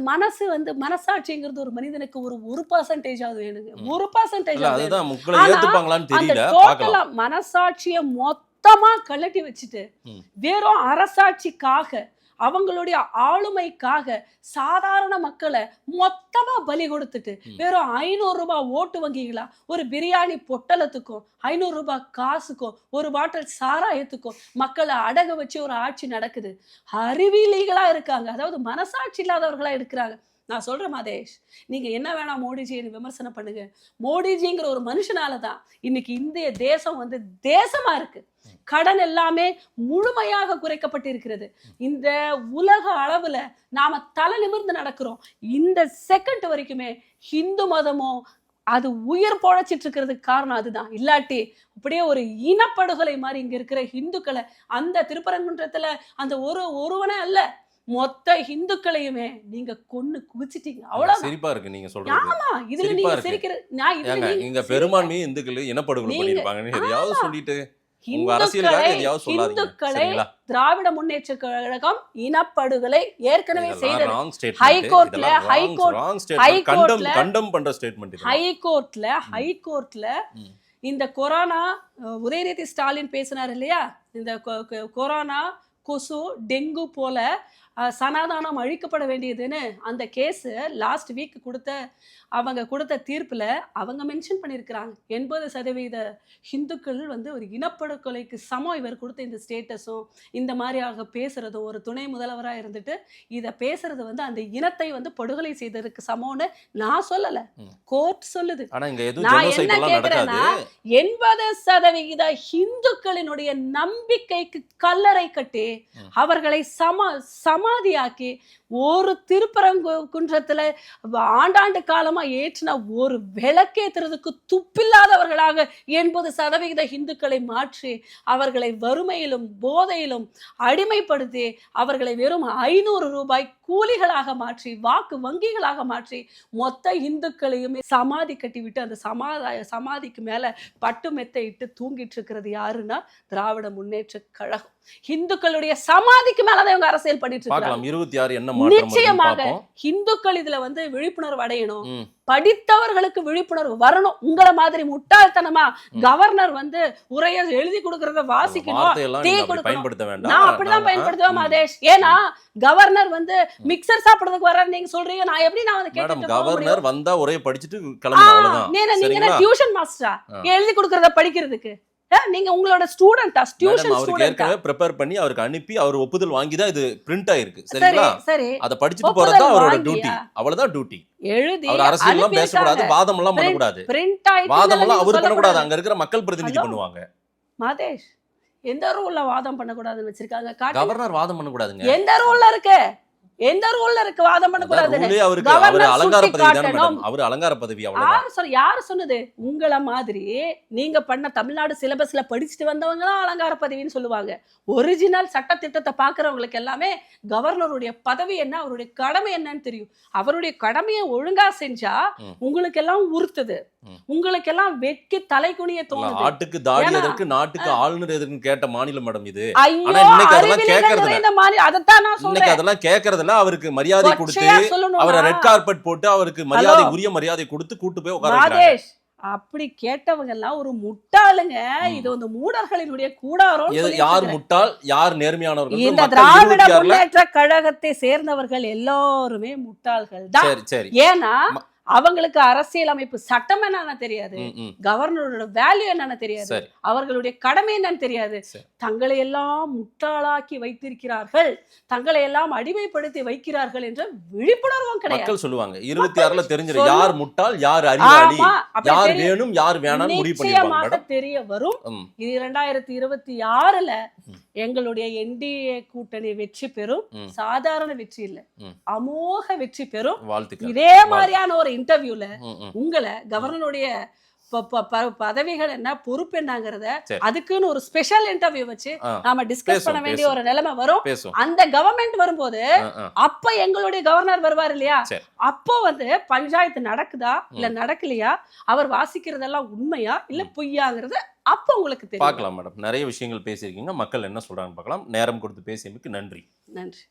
S7: மனசு வந்து மனசாட்சிங்கிறது ஒரு மனிதனுக்கு ஒரு 1% வேணுங்க. 1% மனசாட்சிய மொத்தமா கழட்டி வச்சுட்டு வெறும் அரசாட்சிக்காக அவங்களுடைய ஆளுமைக்காக சாதாரண மக்களை மொத்தமா பலி கொடுத்துட்டு வெறும் 500 ரூபாய் ஓட்டு வங்கிகளா ஒரு பிரியாணி பொட்டலத்துக்கும் 500 ரூபாய் காசுக்கும் ஒரு பாட்டில் சாராயத்துக்கும் மக்களை அடக வச்சு ஒரு ஆட்சி நடக்குது. அறிவியலிகளா இருக்காங்க, அதாவது மனசாட்சி இல்லாதவர்களா இருக்கிறாங்க. நான் சொல்றேன் மதேஷ், நீங்க என்ன வேணா மோடிஜியை விமர்சனம் பண்ணுங்க. மோடிஜிங்கிற ஒரு மனுஷனால தான் இன்னைக்கு இந்திய தேசம் வந்து தேசமா இருக்கு. கடன் எல்லாமே முழுமையாக குறைக்கப்பட்டிருக்கிறது. இந்த உலக அளவுல நாம தலை நிமிர்ந்து நடக்கிறோம். இந்த செகண்ட் வரைக்குமே ஹிந்து மதமும் அது உயிர் பொழைச்சிட்டு இருக்கிறதுக்கு காரணம் அதுதான். இல்லாட்டி அப்படியே ஒரு இனப்படுகொலை மாதிரி இங்க இருக்கிற ஹிந்துக்களை அந்த திருப்பரங்குன்றத்துல அந்த ஒருவனே அல்ல மொத்த இந்துக்களையுமே நீங்க கொன்னு குவிச்சிட்டீங்க. அவ்வளவுதான்.
S6: சிரிப்பா இருக்கு நீங்க சொல்றது.
S7: ஆமா, இதுல
S6: சிரிப்பா
S7: நீங்க
S6: இருக்கு.
S7: சிரிக்கிற நான் இதுல
S6: ஏங்க
S7: நீங்க
S6: இங்க
S7: சிரிக்க-
S6: பெரும்பான்மை இந்துக்கள் இனப்படுகொலை
S7: நீங்க-
S6: பண்ணிருப்பாங்கன்னு எதையாவது
S7: ஆமா.
S6: சொல்லிட்டு உங்க அரசியலுக்காக எதையாவது சொல்லாதீங்க.
S7: இந்துக்களை
S6: சரிங்களா?
S7: திராவிட முன்னேற்ற கழகம் இனப்படுகொலை ஏற்கனவே
S6: இதெல்லாம்
S7: செய்தது.
S6: wrong statement.
S7: ஹைகோர்ட்ல
S6: இதெல்லாம் wrong-
S7: ஹைகோர்ட்
S6: wrong statement.
S7: ஹைகோர்ட்ல
S6: கண்டம் பண்ற ஸ்டேட்மெண்ட் இது.
S7: ஹைகோர்ட்ல
S6: ம்.
S7: இந்த கொரோனா உதயநிதி ஸ்டாலின் பேசினார் இல்லையா, இந்த கொரோனா, கொசு, டெங்கு போல சனாதானம் அழிக்கப்பட வேண்டியதுன்னு அந்த கேஸ் லாஸ்ட் வீக் அவங்க கொடுத்த தீர்ப்புல அவங்க மென்ஷன் பண்ணியிருக்கிறாங்க 80% ஹிந்துக்கள் வந்து ஒரு இனப்படுகொலைக்கு சமம் இவர் கொடுத்த இந்த ஸ்டேட்டஸும் இந்த மாதிரியாக பேசுறதும், ஒரு துணை முதல்வராக இருந்துட்டு இதை பேசுறது வந்து அந்த இனத்தை வந்து படுகொலை செய்ததுக்கு சமம்னு நான் சொல்லல, கோர்ட் சொல்லுது.
S6: ஆனா இங்க எதுவும்
S7: நான்
S6: genocide
S7: என்ன
S6: எல்லாம்
S7: கேக்குறேன்னா,
S6: நடக்காது.
S7: 80% ஹிந்துக்களினுடைய நம்பிக்கைக்கு கல்லறை கட்டி அவர்களை சமாதியாக்கி ஒரு திருப்பரங்குன்றத்துல ஆண்டாண்டு காலமா ஏற்றின ஒரு விளக்கேத்துறதுக்கு துப்பில்லாதவர்களாக 80% ஹிந்துக்களை மாற்றி அவர்களை வறுமையிலும் போதையிலும் அடிமைப்படுத்தி அவர்களை வெறும் 500 ரூபாய் கூலிகளாக மாற்றி வாக்கு வங்கிகளாக மாற்றி மொத்த இந்துக்களையுமே சமாதி கட்டிவிட்டு அந்த சமாதிக்கு மேல பட்டு மெத்தை இட்டு தூங்கிட்டு இருக்கிறது யாருன்னா திராவிட முன்னேற்ற கழகம். இந்துக்களுடைய சமாதிக்கு மேலதான் இவங்க அரசியல் பண்ணிட்டு இருக்காங்க.
S6: பார்க்கலாம் 26 என்ன மாற்றம் வருதுன்னு
S7: நிச்சயமாக
S6: பார்ப்போம்.
S7: இந்துக்கள் இதுல வந்து விழிப்புணர்வு அடையணும்.
S6: ம்.
S7: படித்தவர்களுக்கு விழிப்புணர்வு வரணும். உங்களை மாதிரி முட்டாள்தனமா கவர்னர் வந்து உரைய எழுதி கொடுக்கறத வாசிக்கணும்,
S6: வார்த்தையெல்லாம்
S7: டீ
S6: நீங்க அப்படி
S7: கொடுக்கணும்.
S6: பயன்படுத்த வேண்டாம்.
S7: நான் அப்படிதான் பயன்படுத்துவேன் மாதேஷ். ஏன்னா கவர்னர் வந்து மிக்சர் சாப்பிடுறதுக்கு வர்றாரு நீங்க சொல்றீங்க, நான் எப்படி நான் வந்து
S6: மேடம்
S7: கேட்டுட்டு போக முடியும்?
S6: கவர்னர் வந்தா ஒரே படிச்சுட்டு கிளம்பணும் அவ்வளவுதான்.
S7: நீங்க
S6: சரிங்களா?
S7: டியூஷன் மாஸ்டரா எழுதி கொடுக்கறத படிக்கிறதுக்கு? நீங்க உங்களோட ஸ்டூடெண்டா? டியூஷன்
S6: மேடம் அவருக்கு
S7: ஸ்டூடெண்டா?
S6: ஏற்கனவே ப்ரிப்பேர் பண்ணி அவருக்கு அனுப்பி அவர் ஒப்புதல் வாங்கி தான் இது பிரிண்ட் ஆயிருக்கு.
S7: சரி
S6: சரிங்களா?
S7: சரி,
S6: அத படிச்சுட்டு
S7: ஒப்புதல்
S6: போறதா அவரோட
S7: வாங்கியா?
S6: டியூட்டி. அவ்வளவுதான் டியூட்டி.
S7: எழுதி
S6: அவர் அரசியல் எல்லாம் பேசக்கூடாது, வாதம் எல்லாம் பண்ணக்கூடாது.
S7: பிரிண்ட் ஆயிட்டு
S6: வாதம் எல்லாம் அவர்
S7: சொல்லக்கூடாது.
S6: பண்ணக்கூடாது, அங்க இருக்கிற மக்கள் பிரதிநிதி
S7: Hello?
S6: பண்ணுவாங்க.
S7: மாதேஷ், எந்த ரூல்ல வாதம் பண்ணக்கூடாதுன்னு வச்சிருக்காங்க? காட்டுங்க.
S6: கவர்னர் வாதம் பண்ணக்கூடாதுங்க.
S7: எந்த ரூல்ல இருக்கு? எந்த ரூல்ல இருக்கு வாதம் பண்ணக்கூடாதுன்னு?
S6: ரூலே அவருக்கு
S7: Governor
S6: அவர் அலங்கார
S7: சுட்டி
S6: பதவி தானே
S7: காட்டணும்.
S6: மேடம். அவர் அலங்கார பதவி அவ்வளவுதான்.
S7: யாரு சொன்னது? உங்கள மாதிரி நீங்க பண்ண தமிழ்நாடு சிலபஸ்ல படிச்சுட்டு வந்தவங்க தான் அலங்கார பதவின்னு சொல்லுவாங்க. ஒரிஜினல் சட்ட திட்டத்தை பாக்குறவங்களுக்கு எல்லாமே கவர்னருடைய பதவி என்ன, அவருடைய கடமை என்னன்னு தெரியும். அவருடைய கடமையை ஒழுங்கா செஞ்சா உங்களுக்கு எல்லாம் உறுத்துது, உங்களுக்கு எல்லாம் வெட்கி தலை குனிய தோணுது.
S6: ஆட்டுக்கு தாடி
S7: ஏன்னா,
S6: எதற்கு, நாட்டுக்கு ஆளுநர் எதற்குன்னு கேட்ட மாநிலம் மேடம் இது.
S7: ஐயோ,
S6: ஆனா இன்னைக்கு அதெல்லாம்
S7: அறிவிலிகள்
S6: கேட்கறது இல்ல.
S7: நிறைந்த மாநிலம். அதைத்தான் நான்
S6: இன்னைக்கு
S7: சொல்றேன்.
S6: அதெல்லாம் கேட்கறதுல அவருக்கு மரியாதை கொடுத்து
S7: கொச்சையா சொல்லணும்னா,
S6: அவரை ரெட் கார்பெட் போட்டு அவருக்கு மரியாதை உரிய மரியாதை கொடுத்து கூட்டு போய் உட்கார வைக்கிறாங்க.
S7: மாதேஷ், அப்படி கேட்டவங்க எல்லாம் ஒரு முட்டாளுங்க. இது வந்து மூடர்களினுடைய கூடாரம்.
S6: யார் முட்டாள் யார் நேர்மையானவர்கள்?
S7: இந்த திராவிட முன்னேற்ற கழகத்தை சேர்ந்தவர்கள் எல்லாருமே முட்டாள்கள் தான்.
S6: சரி சரி.
S7: ஏன்னா அவங்களுக்கு அரசியல் அமைப்பு சட்டம் என்னன்னு தெரியாது, கவர்னரோட வேல்யூ என்னன்னு தெரியாது,
S6: சரி.
S7: அவர்களுடைய கடமை என்னன்னு தெரியாது.
S6: சரி.
S7: தங்களை எல்லாம் முட்டாளாக்கி வைத்திருக்கிறார்கள், தங்களை எல்லாம் அடிமைப்படுத்தி வைக்கிறார்கள் என்ற விழிப்புணர்வும் கிடையாது.
S6: மக்கள் சொல்லுவாங்க 26ல தெரிஞ்சிடும் யார் முட்டாள் யார் அறிவாளி,
S7: ஆமா, அப்படி
S6: யார்
S7: தெரியும்.
S6: வேணும் யார் வேணாம்னு முடிவு பண்ணிடுவாங்க
S7: நிச்சயமாக
S6: மேடம்.
S7: தெரிய வரும்.
S6: ம்.
S7: இது 2026ல எங்களுடைய என்டிஏ கூட்டணி வெற்றி பெறும். சாதாரண வெற்றி இல்ல, அமோக வெற்றி பெறும்.
S6: வாழ்த்துக்கள்.
S7: இதே மாதிரியான ஒரு இன்டர்வியூல உங்களை கவர்னருடைய பதவிகள் என்ன, பொறுப்பு என்னங்கறத அதுக்குன்னு ஒரு ஸ்பெஷல் இன்டர்வியூ வச்சு நாம டிஸ்கஸ் பண்ண வேண்டிய ஒரு நிலைமை வரும். அந்த கவர்மெண்ட் வரும்போது அப்ப எங்களுடைய கவர்னர் வருவார் இல்லையா, அப்போ வந்து பஞ்சாயத்து நடக்குதா இல்ல நடக்கலையா, அவர் வாசிக்கிறதெல்லாம் உண்மையா இல்ல பொய்யாங்கிறது அப்ப உங்களுக்கு தெரியும்.
S6: பார்க்கலாம் மேடம். நிறைய விஷயங்கள் பேசியிருக்கீங்க, மக்கள் என்ன சொல்றாங்கன்னு பார்க்கலாம். நேரம் கொடுத்து பேசியமைக்கு நன்றி.
S7: நன்றி.